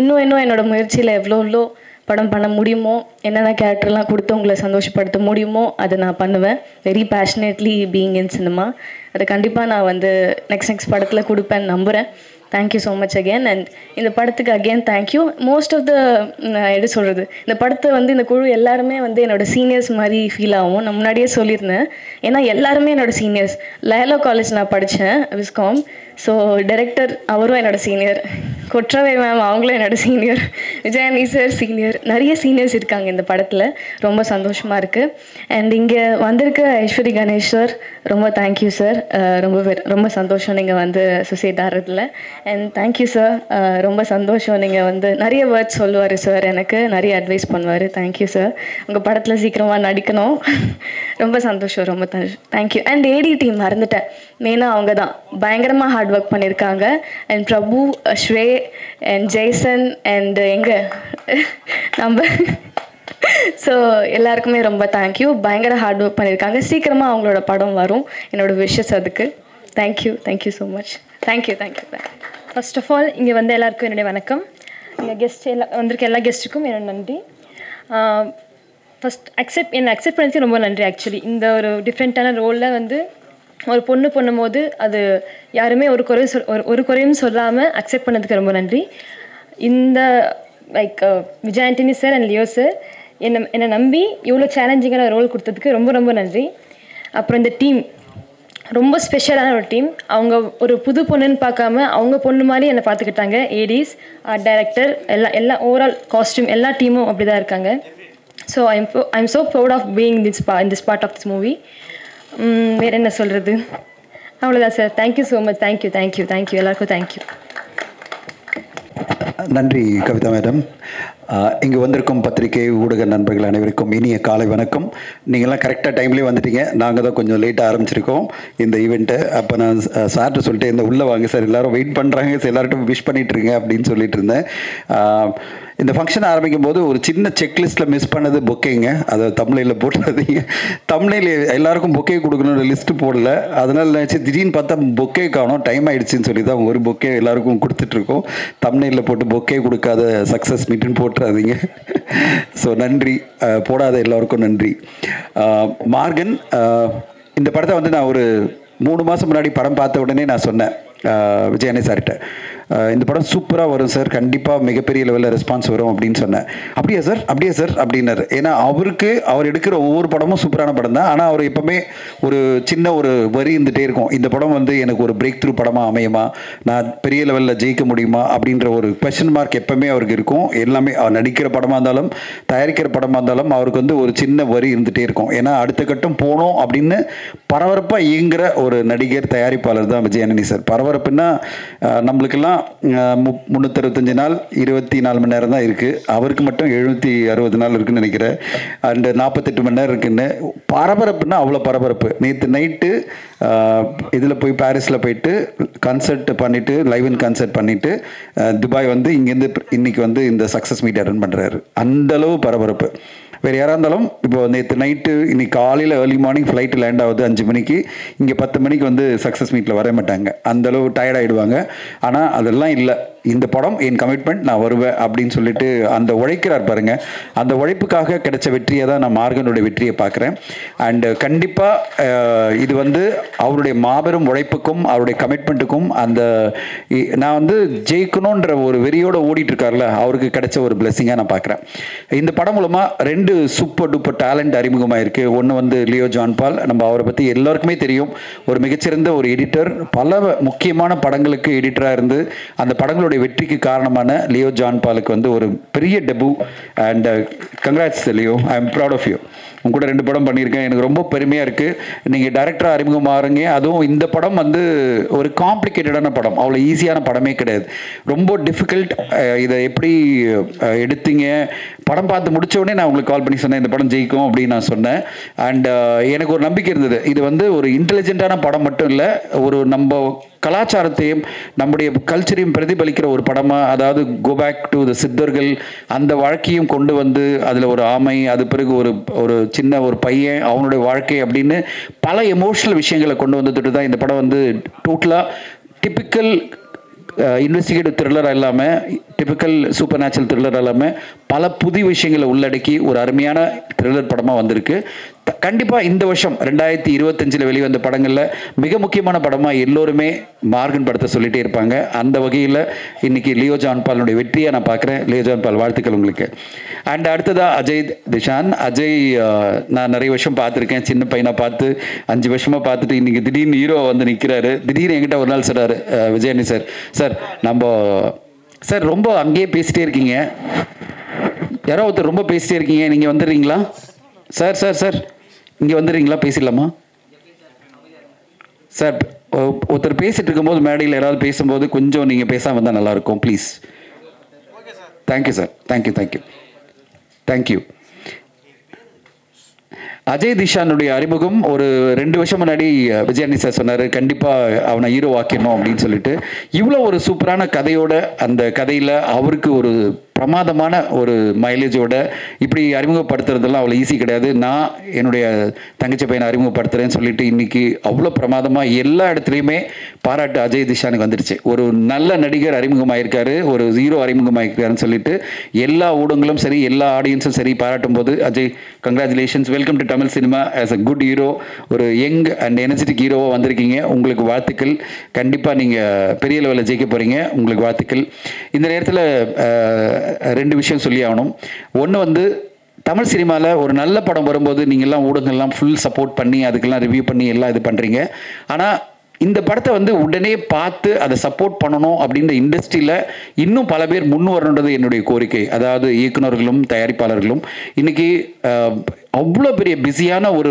இன்னும் என்னோடய முயற்சியில் எவ்வளோ படம் பண்ண முடியுமோ, என்னென்ன கேரக்டர்லாம் கொடுத்து உங்களை சந்தோஷப்படுத்த முடியுமோ அதை நான் பண்ணுவேன். Very passionately being in cinema. அதை கண்டிப்பாக நான் வந்து நெக்ஸ்ட் படத்தில் கொடுப்பேன்னு நம்புகிறேன். Thank you so much again. And இந்த படத்துக்கு again thank you. Most of the எப்படி சொல்கிறது, இந்த படத்தை வந்து இந்த குழு எல்லாருமே வந்து என்னோடய சீனியர்ஸ் மாதிரி ஃபீல் ஆகும். நான் முன்னாடியே சொல்லியிருந்தேன், ஏன்னா எல்லாருமே என்னோடய சீனியர்ஸ். லயலா காலேஜ் நான் படித்தேன், விஸ்காம். ஸோ டைரக்டர் அவரும் என்னோடய சீனியர், கொற்றவை மேம் அவங்களும் என்னோடய சீனியர், விஜயானி சார் சீனியர், நிறைய சீனியர்ஸ் இருக்காங்க இந்த படத்தில். ரொம்ப சந்தோஷமாக இருக்குது. அண்ட் இங்கே வந்திருக்க ஐஸ்வரி கணேஷ் சார், ரொம்ப தேங்க்யூ சார். ரொம்ப சந்தோஷம் நீங்கள் வந்து அசோசியேட் ஆகிறதுல. அண்ட் தேங்க்யூ சார், ரொம்ப சந்தோஷம். நீங்கள் வந்து நிறைய வேர்ட்ஸ் சொல்லுவார் சார், எனக்கு நிறைய அட்வைஸ் பண்ணுவார். Thank you sir. உங்கள் படத்தில் சீக்கிரமாக நடிக்கணும். ரொம்ப சந்தோஷம், ரொம்ப தேங்க்யூ. அண்ட் ஏடி டீம் மறந்துட்டேன், மெயினாக அவங்க தான் பயங்கரமாக ஹார்ட் ஒர்க் பண்ணியிருக்காங்க. And Prabhu, sway and Jaison and எங்கே நம்ம ஸோ எல்லாருக்குமே ரொம்ப தேங்க்யூ. பயங்கர ஹார்ட் ஒர்க் பண்ணியிருக்காங்க. சீக்கிரமாக அவங்களோட படம் வரும், என்னோட விஷஸ் அதுக்கு. Thank you so much. Thank you. First of all இங்கே வந்து எல்லாருக்கும் என்னுடைய வணக்கம். இங்கே கெஸ்ட் வந்திருக்க எல்லா கெஸ்ட்டுக்கும் என்னோட நன்றி. ஃபஸ்ட் என்னை அக்செப்ட் பண்ணதுக்கு ரொம்ப நன்றி. ஆக்சுவலி இந்த ஒரு டிஃப்ரெண்ட்டான ரோலில் வந்து ஒரு பொண்ணு பண்ணும்போது அது யாருமே ஒரு குறையும் சொல்லாமல் அக்செப்ட் பண்ணதுக்கு ரொம்ப நன்றி. இந்த like Vijay Antony sir and Leo sir என்னை நம்பி இவ்வளோ சேலஞ்சிங்கான ரோல் கொடுத்ததுக்கு ரொம்ப ரொம்ப நன்றி. அப்புறம் இந்த டீம் ரொம்ப ஸ்பெஷலான ஒரு டீம். அவங்க ஒரு புது பொண்ணுன்னு பார்க்காம அவங்க பொண்ணு மாதிரி என்னை பார்த்துக்கிட்டாங்க. ஏடிஸ், டைரக்டர், எல்லாம் ஓவரால் காஸ்டியூம் எல்லா டீமும் அப்படி தான் இருக்காங்க. So I'm so proud of being in this part of this movie. வேறு என்ன சொல்கிறது, அவ்வளோதான் sir. Thank you so much. Thank you எல்லாருக்கும் தேங்க்யூ. நன்றி கவிதா மேடம். இங்கே வந்திருக்கும் பத்திரிகை ஊடக நண்பர்கள் அனைவருக்கும் இனிய காலை வணக்கம். நீங்கள்லாம் கரெக்டாக டைம்லேயே வந்துட்டீங்க. நாங்கள் தான் கொஞ்சம் லேட்டாக ஆரம்பிச்சிருக்கோம் இந்த ஈவெண்ட்டை. அப்போ நான் சார்கிட்ட சொல்லிட்டு இந்த உள்ளே வாங்க சார், எல்லோரும் வெயிட் பண்ணுறாங்க சார், எல்லார்ட்டும் விஷ் பண்ணிட்டுருங்க அப்படின்னு சொல்லிட்டு இருந்தேன். இந்த ஃபங்க்ஷன் ஆரம்பிக்கும் போது ஒரு சின்ன செக்லிஸ்ட்டில் மிஸ் பண்ணது பொக்கேங்க. அதை தமிழில் போட்டுறதீங்க. தமிழில் எல்லாருக்கும் பொக்கே கொடுக்கணுன்ற லிஸ்ட்டு போடல. அதனால் நினச்சி திடீர்னு பார்த்தா பொக்கே காணும், டைம் ஆகிடுச்சின்னு சொல்லி தான் ஒரு பொக்கே எல்லாருக்கும் கொடுத்துட்ருக்கோம். தமிழில் போட்டு பொக்கே கொடுக்காத சக்ஸஸ் மீட்டுன்னு போட்டுறாதீங்க. ஸோ நன்றி, போடாத எல்லோருக்கும் நன்றி. மார்கன், இந்த படத்தை வந்து நான் ஒரு 3 மாதம் முன்னாடி படம் பார்த்த உடனே நான் சொன்னேன் விஜயானி சார்கிட்ட, இந்த படம் சூப்பராக வரும் சார், கண்டிப்பாக மிகப்பெரிய லெவலில் ரெஸ்பான்ஸ் வரும் அப்படின்னு சொன்னேன். அப்படியா சார் அப்படின்னாரு. ஏன்னா அவர் எடுக்கிற ஒவ்வொரு படமும் சூப்பரான படம் தான். ஆனால் அவர் எப்பவுமே ஒரு சின்ன ஒரு வரி இருந்துகிட்டே இருக்கும், இந்த படம் வந்து எனக்கு ஒரு பிரேக் த்ரூ படமாக அமையுமா, நான் பெரிய லெவலில் ஜெயிக்க முடியுமா அப்படின்ற ஒரு கொஸ்டின் மார்க் எப்பவுமே அவருக்கு இருக்கும். எல்லாமே அவர் நடிக்கிற படமாக இருந்தாலும் தயாரிக்கிற படமாக இருந்தாலும் அவருக்கு வந்து ஒரு சின்ன வரி இருந்துகிட்டே இருக்கும். ஏன்னா அடுத்த கட்டம் போனோம் அப்படின்னு பரபரப்பாக இயங்குகிற ஒரு நடிகர் தயாரிப்பாளர் தான் விஜயானி சார். பரபரப்புன்னா நம்மளுக்கெல்லாம் 365 நாள் 24 மணி நேரம் தான் இருக்குது. அவருக்கு மட்டும் 760 நாள் இருக்குன்னு நினைக்கிறேன். அண்ட் 48 மணி நேரம் இருக்குன்னு. பரபரப்புன்னா அவ்வளோ பரபரப்பு. நேற்று நைட்டு இதில் போய் பாரிஸில் போயிட்டு கன்சர்ட் பண்ணிவிட்டு லைவ் இன் கன்சர்ட் பண்ணிவிட்டு துபாய் வந்து இங்கேருந்து இன்னைக்கு வந்து இந்த சக்ஸஸ் மீட் அட்டன் பண்ணுறாரு. அந்தளவு பரபரப்பு. வேறு யாராக இருந்தாலும் இப்போ நேற்று நைட்டு இன்னைக்கு காலையில் ஏர்லி மார்னிங் ஃப்ளைட்டு லேண்ட் ஆகுது 5 மணிக்கு, இங்கே 10 மணிக்கு வந்து சக்ஸஸ் மீட்டில் வர மாட்டாங்க, அந்தளவு டயர்டாகிடுவாங்க. ஆனால் அதெல்லாம் இல்லை, இந்த படம் என் கமிட்மெண்ட், நான் வருவேன் அப்படின்னு சொல்லிட்டு அந்த உழைக்கிறார் பாருங்க. அந்த உழைப்புக்காக கிடைச்ச வெற்றியை தான் நான் மார்கனுடைய வெற்றியை பார்க்குறேன். அண்டு கண்டிப்பாக இது வந்து அவருடைய மாபெரும் உழைப்புக்கும் அவருடைய கமிட்மெண்ட்டுக்கும் அந்த நான் வந்து ஜெயிக்கணுன்ற ஒரு வெறியோடு ஓடிட்டு இருக்கார்ல, அவருக்கு கிடைச்ச ஒரு பிளெஸிங்காக நான் பார்க்குறேன். இந்த படம் மூலமாக 2 சூப்பர் டூப்பர் டேலண்ட் அறிமுகமாக இருக்குது. ஒன்று வந்து லியோ ஜான் பால், நம்ம அவரை பற்றி எல்லாருக்குமே தெரியும், ஒரு மிகச்சிறந்த ஒரு எடிட்டர், பல முக்கியமான படங்களுக்கு எடிட்டராக இருந்து அந்த படங்களோட வெற்றிக்கு காரணமான லியோ ஜான் பாலுக்கு வந்து ஒரு பெரிய debut. And congrats Leo, I am proud of you. உங்க கூட 2 படம் பண்ணியிருக்கேன், எனக்கு ரொம்ப பெருமையாக இருக்குது. நீங்கள் டைரக்டராக அறிமுகமாகறீங்க. அதுவும் இந்த படம் வந்து ஒரு காம்ப்ளிகேட்டடான படம், அவ்வளோ ஈஸியான படமே கிடையாது, ரொம்ப டிஃபிகல்ட். இதை எப்படி எடுத்தீங்க? படம் பார்த்து முடிச்ச உடனே நான் உங்களுக்கு கால் பண்ணி சொன்னேன் இந்த படம் ஜெயிக்கும் அப்படின்னு நான் சொன்னேன். அண்ட் எனக்கு ஒரு நம்பிக்கை இருந்தது, இது வந்து ஒரு இன்டெலிஜென்ட்டான படம் மட்டும் இல்லை, ஒரு நம்ம கலாச்சாரத்தையும் நம்முடைய கல்ச்சரையும் பிரதிபலிக்கிற ஒரு படமாக, அதாவது கோ பேக் டு த சித்தர்கள் அந்த வாழ்க்கையும் கொண்டு வந்து அதில் ஒரு ஆமை, அது பிறகு ஒரு சின்ன ஒரு பையன் அவனுடைய வாழ்க்கை அப்படின்னு பல எமோஷனல் விஷயங்களை கொண்டு வந்துட்டு தான் இந்த படம் வந்து டோட்டலாக டிப்பிக்கல் இன்வெஸ்டிகேட்டிவ் த்ரில்லராக இல்லாமல் டிபிக்கல் சூப்பர் நேச்சுரல் த்ரில்லராக இல்லாமல் பல புதிய விஷயங்களை உள்ளடக்கி ஒரு அருமையான த்ரில்லர் படமாக வந்திருக்கு. கண்டிப்பாக இந்த வருஷம் 2025 வெளிவந்த படங்களில் மிக முக்கியமான படமாக எல்லோருமே மார்கன் படத்தை சொல்லிகிட்டே இருப்பாங்க. அந்த வகையில் இன்றைக்கி லியோ ஜான் பாலனுடைய வெற்றியை நான் பார்க்குறேன். லியோ ஜான் பால் வாழ்த்துக்கள் உங்களுக்கு. அண்ட் அடுத்ததாக அஜய் திஷான். அஜய் நான் நிறைய வருஷம் பார்த்துருக்கேன். சின்ன பையனாக பார்த்து 5 வருஷமாக பார்த்துட்டு இன்றைக்கி திடீர்னு ஹீரோ வந்து நிற்கிறாரு. திடீர்னு என்கிட்ட ஒரு நாள் சொல்கிறாரு, விஜயானி சார், சார் நம்ம சார் ரொம்ப அங்கேயே பேசிகிட்டே இருக்கீங்க, யாரோ ஒருத்தர் ரொம்ப பேசிகிட்டே இருக்கீங்க, நீங்கள் வந்துடுறீங்களா சார்? சார் சார் இங்கே வந்துடுறீங்களா, பேசிடலாமா சார்? ஒருத்தர் பேசிகிட்டு இருக்கும்போது மேடையில் யாராவது பேசும்போது கொஞ்சம் நீங்கள் பேசாமல் வந்தால் நல்லாயிருக்கும் please. Thank you sir, thank you thank you thank you. Ajay திஷானுடைய அறிமுகம் ஒரு 2 வருஷம் முன்னாடி விஜயானி சார் சொன்னார், கண்டிப்பாக அவனை ஹீரோ ஆக்கிடணும் அப்படின்னு சொல்லிட்டு. இவ்வளோ ஒரு சூப்பரான கதையோட அந்த கதையில் அவருக்கு ஒரு பிரமாதமான ஒரு மைலேஜோட இப்படி அறிமுகப்படுத்துறதெல்லாம் அவ்வளோ ஈஸி கிடையாது. நான் என்னுடைய தங்கச்சி பையனை அறிமுகப்படுத்துகிறேன்னு சொல்லிட்டு இன்றைக்கி அவ்வளோ பிரமாதமாக எல்லா இடத்துலையுமே பாராட்டு அஜய் திஷானுக்கு வந்துடுச்சு. ஒரு நல்ல நடிகர் அறிமுகமாயிருக்காரு, ஒரு ஹீரோ அறிமுகமாயிருக்காருன்னு சொல்லிட்டு எல்லா ஊடகங்களும் சரி, எல்லா ஆடியன்ஸும் சரி பாராட்டும் போது Ajay congratulations, welcome to Tamil cinema as a good hero. ஒரு யங் அண்ட் எனர்ஜெட்டிக் ஹீரோவாக வந்திருக்கீங்க. உங்களுக்கு வாழ்த்துக்கள். கண்டிப்பாக நீங்கள் பெரிய லெவலில் ஜெயிக்க போகிறீங்க. உங்களுக்கு வாழ்த்துக்கள். இந்த நேரத்தில் 2 விஷயம் சொல்லி ஆகணும். ஒன்று வந்து தமிழ் சினிமாவில் ஒரு நல்ல படம் வரும்போது நீங்கள்லாம் ஊடகங்கள்லாம் ஃபுல் சப்போர்ட் பண்ணி அதுக்கெல்லாம் ரிவ்யூ பண்ணி எல்லாம் இது பண்ணுறீங்க. ஆனால் இந்த படத்தை வந்து உடனே பார்த்து அதை சப்போர்ட் பண்ணணும் அப்படின்ற இண்டஸ்ட்ரியில் இன்னும் பல பேர் முன் வரணுன்றது என்னுடைய கோரிக்கை. அதாவது இயக்குநர்களும் தயாரிப்பாளர்களும் இன்றைக்கி அவ்வளோ பெரிய பிஸியான ஒரு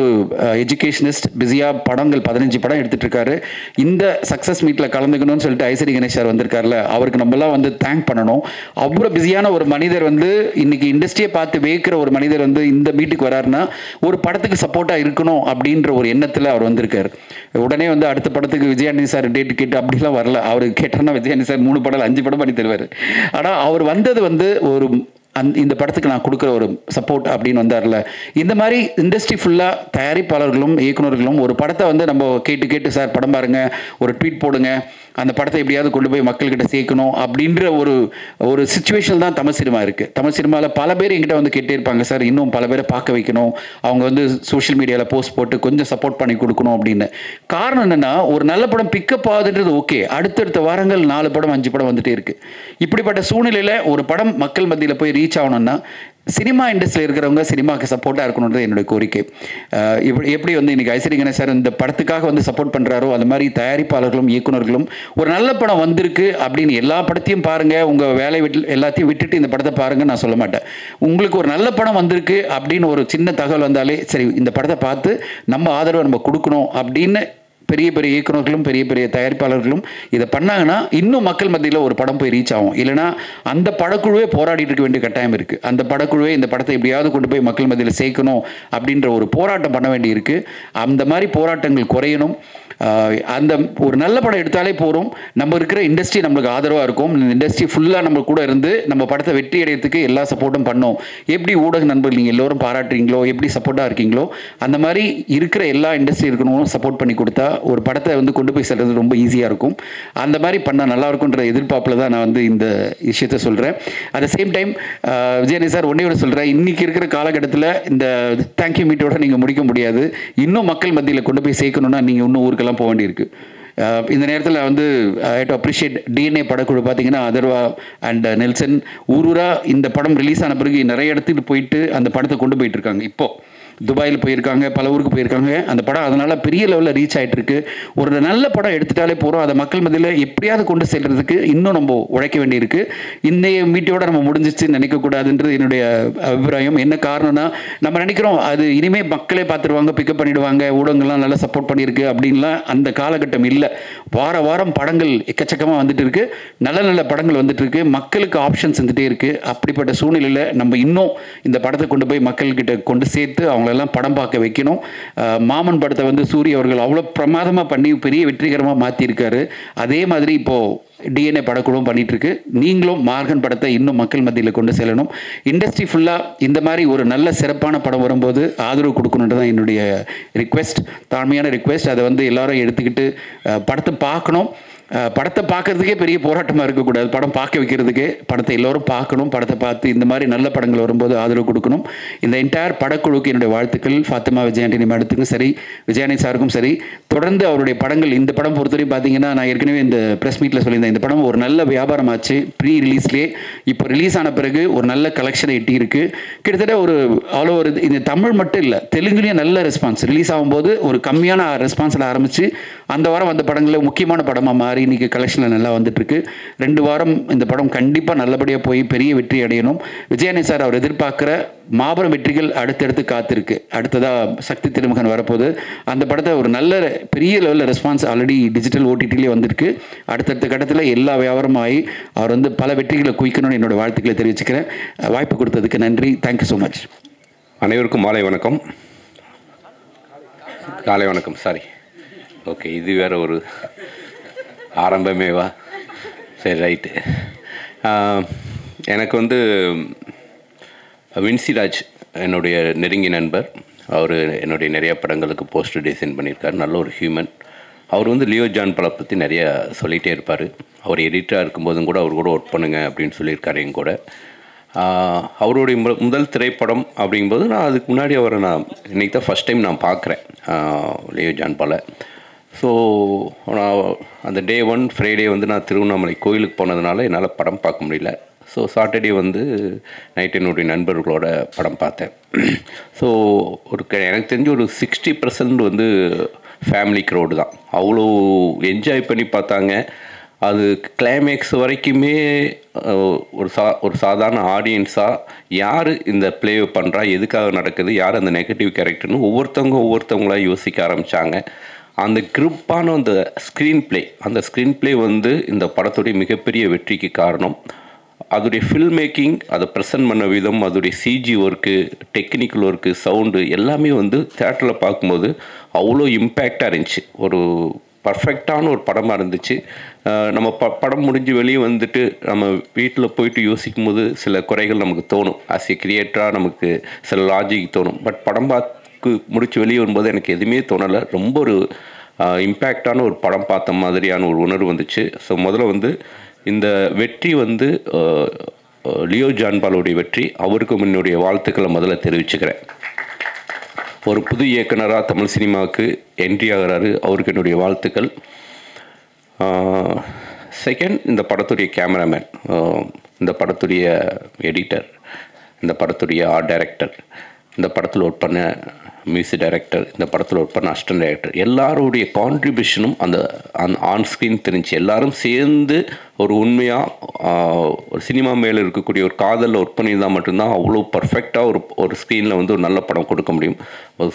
எஜுகேஷனிஸ்ட், பிஸியாக படங்கள் 15 படம் எடுத்துகிட்டு இருக்காரு. இந்த சக்ஸஸ் மீட்டில் கலந்துக்கணும்னு சொல்லிட்டு ஐஸ்வரி கணேஷ் சார் வந்திருக்காருல, அவருக்கு நம்மளாம் வந்து தேங்க் பண்ணணும். அவ்வளோ பிஸியான ஒரு மனிதர் வந்து இன்றைக்கி இண்டஸ்ட்ரியை பார்த்து வேக்கிற ஒரு மனிதர் வந்து இந்த மீட்டுக்கு வராருன்னா ஒரு படத்துக்கு சப்போர்ட்டாக இருக்கணும் அப்படின்ற ஒரு எண்ணத்தில் அவர் வந்திருக்கார். உடனே வந்து அடுத்த படத்துக்கு விஜயானி சார் டேட் கேட்டு அப்படிலாம் வரல. அவர் கேட்டார்னா விஜயானி சார் 3 படம் 5 படம் பண்ணி தருவார். ஆனால் அவர் வந்தது வந்து ஒரு இந்த படத்துக்கு நான் கொடுக்குற ஒரு சப்போர்ட் அப்படின்னு வந்தார்ல. இந்த மாதிரி இண்டஸ்ட்ரி ஃபுல்லாக தயாரிப்பாளர்களும் இயக்குநர்களும் ஒரு படத்தை வந்து நம்ம கேட்டு சார் படம் பாருங்க, ஒரு ட்வீட் போடுங்க, அந்த படத்தை எப்படியாவது கொண்டு போய் மக்கள்கிட்ட சேர்க்கணும் அப்படின்ற ஒரு சுச்சுவேஷன் தான் தமிழ் சினிமா இருக்குது. தமிழ் சினிமாவில் பல பேர் என்கிட்ட வந்து கேட்டே இருப்பாங்க, சார் இன்னும் பல பேரை பார்க்க வைக்கணும், அவங்க வந்து சோஷியல் மீடியாவில் போஸ்ட் போட்டு கொஞ்சம் சப்போர்ட் பண்ணி கொடுக்கணும் அப்படின்னு. காரணம் என்னென்னா, ஒரு நல்ல படம் பிக்கப் ஆகுதுன்றது ஓகே, அடுத்தடுத்த வாரங்கள் 4 படம் 5 படம் வந்துட்டே இருக்குது. இப்படிப்பட்ட சூழ்நிலையில் ஒரு படம் மக்கள் மத்தியில் போய் ரீச் ஆகணும்னா சினிமா இண்டஸ்ட்ரியில் இருக்கிறவங்க சினிமாவுக்கு சப்போர்ட்டாக இருக்கணுன்றது என்னுடைய கோரிக்கை. எப்படி வந்து இன்றைக்கி ஐஸ்வரி கணேஷ் சார் இந்த படத்துக்காக வந்து சப்போர்ட் பண்ணுறாரோ அது மாதிரி தயாரிப்பாளர்களும் இயக்குநர்களும் ஒரு நல்ல படம் வந்திருக்கு அப்படின்னு எல்லா படத்தையும் பாருங்கள், உங்கள் வேலை எல்லாத்தையும் விட்டுட்டு இந்த படத்தை பாருங்கள் நான் சொல்ல மாட்டேன். உங்களுக்கு ஒரு நல்ல படம் வந்திருக்கு அப்படின்னு ஒரு சின்ன தகவல் வந்தாலே சரி, இந்த படத்தை பார்த்து நம்ம ஆதரவை நம்ம கொடுக்கணும் அப்படின்னு பெரிய பெரிய இயக்குநர்களும் பெரிய பெரிய தயாரிப்பாளர்களும் இதை பண்ணாங்கன்னா இன்னும் மக்கள் மத்தியில் ஒரு படம் போய் ரீச் ஆகும். இல்லைனா அந்த படக்குழுவே போராடிட்டு இருக்க வேண்டிய கட்டாயம் இருக்குது. அந்த படக்குழுவே இந்த படத்தை எப்படியாவது கொண்டு போய் மக்கள் மத்தியில் சேர்க்கணும் அப்படின்ற ஒரு போராட்டம் பண்ண வேண்டி இருக்குது. அந்த மாதிரி போராட்டங்கள் குறையணும். அந்த ஒரு நல்ல படம் எடுத்தாலே போகிறோம், நம்ம இருக்கிற இண்டஸ்ட்ரி நம்மளுக்கு ஆதரவாக இருக்கும். இந்த இண்டஸ்ட்ரி ஃபுல்லாக நம்ம கூட இருந்து நம்ம படத்தை வெற்றி அடைகிறதுக்கு எல்லா சப்போர்ட்டும் பண்ணோம். எப்படி ஊடக நண்பர்கள் நீங்கள் எல்லோரும் பாராட்டுறீங்களோ, எப்படி சப்போர்ட்டாக இருக்கீங்களோ, அந்த மாதிரி இருக்கிற எல்லா இண்டஸ்ட்ரி இருக்கணும் சப்போர்ட் பண்ணி கொடுத்தா ஒரு படத்தை வந்து கொண்டு போய் செல்றது ரொம்ப ஈஸியாக இருக்கும். அந்த மாதிரி பண்ணால் நல்லா இருக்குன்ற எதிர்பார்ப்பில் தான் நான் வந்து இந்த விஷயத்த சொல்கிறேன். At the same time Vijayani sir ஒன்றே ஒன்று சொல்கிறேன், இன்றைக்கி இருக்கிற காலகட்டத்தில் இந்த தேங்க்யூ மீட்டோட நீங்கள் முடிக்க முடியாது. இன்னும் மக்கள் மத்தியில் கொண்டு போய் சேர்க்கணுன்னா நீங்கள் இன்னும் ஊருக்கெல்லாம் போக வேண்டியிருக்கு. இந்த நேரத்தில் வந்து ஐ டு அப்ரிஷியேட் டிஎன்ஏ படக்குழு. பார்த்தீங்கன்னா அதர்வா அண்ட் நெல்சன் ஊரூராக இந்த படம் ரிலீஸ் ஆன பிறகு நிறைய இடத்துக்கு போயிட்டு அந்த படத்தை கொண்டு போயிட்டு இருக்காங்க. இப்போது துபாயில் போயிருக்காங்க, பல ஊருக்கு போயிருக்காங்க. அந்த படம் அதனால் பெரிய லெவலில் ரீச் ஆகிட்டுருக்கு. ஒரு நல்ல படம் எடுத்துட்டாலே போகிறோம், அதை மக்கள் மத்தியில் எப்படியாவது கொண்டு செல்றதுக்கு இன்னும் நம்ம உழைக்க வேண்டியிருக்கு. இன்றைய மீட்டோட நம்ம முடிஞ்சிச்சுன்னு நினைக்கக்கூடாதுன்றது என்னுடைய அபிப்பிராயம். என்ன காரணம்னா, நம்ம நினைக்கிறோம் அது இனிமேல் மக்களே பார்த்துருவாங்க, பிக்கப் பண்ணிவிடுவாங்க, ஊடகங்கள்லாம் நல்லா சப்போர்ட் பண்ணியிருக்கு அப்படின்லாம் அந்த காலகட்டம் இல்லை. வாரம் படங்கள் எக்கச்சக்கமாக வந்துட்டு இருக்கு, நல்ல நல்ல படங்கள் வந்துட்டு இருக்கு, மக்களுக்கு ஆப்ஷன்ஸ் வந்துட்டே இருக்குது. அப்படிப்பட்ட சூழ்நிலையில் நம்ம இன்னும் இந்த படத்தை கொண்டு போய் மக்கள்கிட்ட கொண்டு சேர்த்து அவங்க எல்லாம் படம் பார்க்க வைக்கணும். மாமன் படத்தை வந்து சூரிய அவர்கள் அவ்வளோ பிரமாதமாக பண்ணி பெரிய வெற்றிகரமாக மாற்றிருக்காரு. அதே மாதிரி இப்போது டிஎன்ஏ படக்குழுவும் பண்ணிகிட்ருக்கு. நீங்களும் மார்கன் படத்தை இன்னும் மக்கள் மத்தியில் கொண்டு செல்லணும். இண்டஸ்ட்ரி ஃபுல்லாக இந்த மாதிரி ஒரு நல்ல சிறப்பான படம் வரும்போது ஆதரவு கொடுக்கணுன்றது தான் என்னுடைய ரிக்வெஸ்ட், தாழ்மையான ரிக்வெஸ்ட். அதை வந்து எல்லாரும் எடுத்துக்கிட்டு படத்தை பார்க்கணும். படத்தை பார்க்குறதுக்கே பெரிய போராட்டமாக இருக்கக்கூடாது. படம் பார்க்க வைக்கிறதுக்கே படத்தை எல்லோரும் பார்க்கணும். படத்தை பார்த்து இந்த மாதிரி நல்ல படங்கள் வரும்போது ஆதரவு கொடுக்கணும். இந்த என்டையர் படக்குழுக்கு என்னுடைய வாழ்த்துக்கள். ஃபாத்திமா விஜயாண்டனி மேடத்துக்கும் சரி, விஜயானி சாருக்கும் சரி, தொடர்ந்து அவருடைய படங்கள், இந்த படம் பொறுத்தவரையும் பார்த்தீங்கன்னா, நான் ஏற்கனவே இந்த ப்ரெஸ் மீட்டில் சொல்லியிருந்தேன், இந்த படம் ஒரு நல்ல வியாபாரம் ஆச்சு ப்ரீ ரிலீஸ்லேயே. இப்போ ரிலீஸ் ஆன பிறகு ஒரு நல்ல கலெக்ஷனை எட்டியிருக்கு. கிட்டத்தட்ட ஒரு அவ்வளோ ஒரு இந்த தமிழ் மட்டும் இல்லை, தெலுங்குலேயும் நல்ல ரெஸ்பான்ஸ். ரிலீஸ் ஆகும்போது ஒரு கம்மியான ரெஸ்பான்ஸில் ஆரம்பித்து அந்த வாரம் வந்த படங்களில் முக்கியமான படமாக மாறி இன்றைக்கி கலெக்ஷனில் நல்லா வந்துட்டுருக்கு. 2 வாரம் இந்த படம் கண்டிப்பாக நல்லபடியாக போய் பெரிய வெற்றி அடையணும். விஜயானி சார் அவர் எதிர்பார்க்குற மாபெரும் வெற்றிகள் அடுத்தடுத்து காத்திருக்கு. அடுத்ததாக சக்தி திருமகன் வரப்போது. அந்த படத்தை ஒரு நல்ல பெரிய லெவலில் ரெஸ்பான்ஸ் ஆல்ரெடி டிஜிட்டல் ஓடிடிலேயே வந்திருக்கு. அடுத்தடுத்த கட்டத்தில் எல்லா வியாபாரமும் ஆகி அவர் வந்து பல வெற்றிகளை குவிக்கணும்னு என்னோடய வாழ்த்துக்களை தெரிவிச்சுக்கிறேன். வாய்ப்பு கொடுத்ததுக்கு நன்றி. Thank you so much. அனைவருக்கும் மாலை வணக்கம். காலை வணக்கம், சாரி. ஓகே, இது வேறு ஒரு ஆரம்பமேவா? சரி, ரைட்டு. எனக்கு வந்து வின்சிராஜ் என்னுடைய நெருங்கிய நண்பர். அவர் என்னுடைய நிறையா படங்களுக்கு போஸ்டர் டிசைன் பண்ணியிருக்கார். நல்ல ஒரு ஹியூமன். அவர் வந்து லியோ ஜான் படம் பற்றி நிறையா சொல்லிகிட்டே இருப்பார். அவர் எடிட்டராக இருக்கும்போதும் கூட அவர் கூட ஒர்க் பண்ணுங்க அப்படின்னு சொல்லியிருக்காரு என் கூட. அவருடைய முதல் திரைப்படம் அப்படிங்கும்போது நான் அதுக்கு முன்னாடி அவரை நான் இன்றைக்கி தான் ஃபஸ்ட் டைம் நான் பார்க்குறேன், லியோ ஜான் பாலை. ஸோ நான் அந்த டே 1 ஃப்ரைடே வந்து நான் திருவண்ணாமலை கோயிலுக்கு போனதுனால என்னால் படம் பார்க்க முடியல. ஸோ சாட்டர்டே வந்து நைட் என்னுடைய நண்பர்களோட படம் பார்த்தேன். ஸோ எனக்கு தெரிஞ்சு ஒரு 60% வந்து ஃபேமிலி க்ரௌடு தான். அவ்வளோ என்ஜாய் பண்ணி பார்த்தாங்க. அது கிளைமேக்ஸ் வரைக்குமே ஒரு சாதாரண ஆடியன்ஸாக யார் இந்த ப்ளே பண்ணுறா, எதுக்காக நடக்குது, யார் அந்த நெகட்டிவ் கேரக்டர்னு ஒவ்வொருத்தவங்களாக யோசிக்க ஆரம்பித்தாங்க. அந்த கிரிப்பான அந்த ஸ்க்ரீன் ப்ளே வந்து இந்த படத்துடைய மிகப்பெரிய வெற்றிக்கு காரணம். அதோடைய ஃபில்ம் மேக்கிங், அதை ப்ரெசன்ட் பண்ண விதம், அதோடைய CG work, technical work, sound எல்லாமே வந்து தேட்டரில் பார்க்கும்போது அவ்வளோ இம்பேக்டாக இருந்துச்சு. ஒரு பர்ஃபெக்டான ஒரு படமாக இருந்துச்சு. நம்ம படம் முடிஞ்சு வெளியே வந்துட்டு நம்ம வீட்டில் போயிட்டு யோசிக்கும் போது சில குறைகள் நமக்கு தோணும். ஆஸ் ஏ கிரியேட்டராக நமக்கு சில லாஜிக் தோணும். பட் படம் பார்த்து முடிச்சு வெளியே வரும்போது எனக்கு எதுவுமே தோணலை. ரொம்ப ஒரு இம்பேக்டான ஒரு படம் பார்த்த மாதிரியான ஒரு உணர்வு வந்துச்சு. ஸோ முதல்ல வந்து இந்த வெற்றி வந்து லியோ ஜான் பாலுடைய வெற்றி. அவருக்கு என்னுடைய வாழ்த்துக்களை முதல்ல தெரிவிச்சுக்கிறேன். ஒரு புது இயக்குனராக தமிழ் சினிமாவுக்கு என்ட்ரி ஆகிறாரு, அவருக்கு என்னுடைய வாழ்த்துக்கள். செகண்ட், இந்த படத்துடைய கேமராமேன், இந்த படத்துடைய எடிட்டர், இந்த படத்துடைய ஆர்ட் டைரக்டர், இந்த படத்தில் ஒர்க் பண்ண மியூசிக் டைரக்டர், இந்த படத்தில் ஒர்க் பண்ண அசிஸ்டன்ட் டைரக்டர், எல்லாருடைய கான்ட்ரிபியூஷனும் அந்த ஆன் ஸ்க்ரீன் தெரிஞ்சு எல்லாரும் சேர்ந்து ஒரு உண்மையாக ஒரு சினிமா மேலே இருக்கக்கூடிய ஒரு காதலில் ஒர்க் பண்ணியிருந்தால் மட்டும்தான் அவ்வளோ பர்ஃபெக்டாக ஒரு ஸ்க்ரீனில் வந்து ஒரு நல்ல படம் கொடுக்க முடியும்.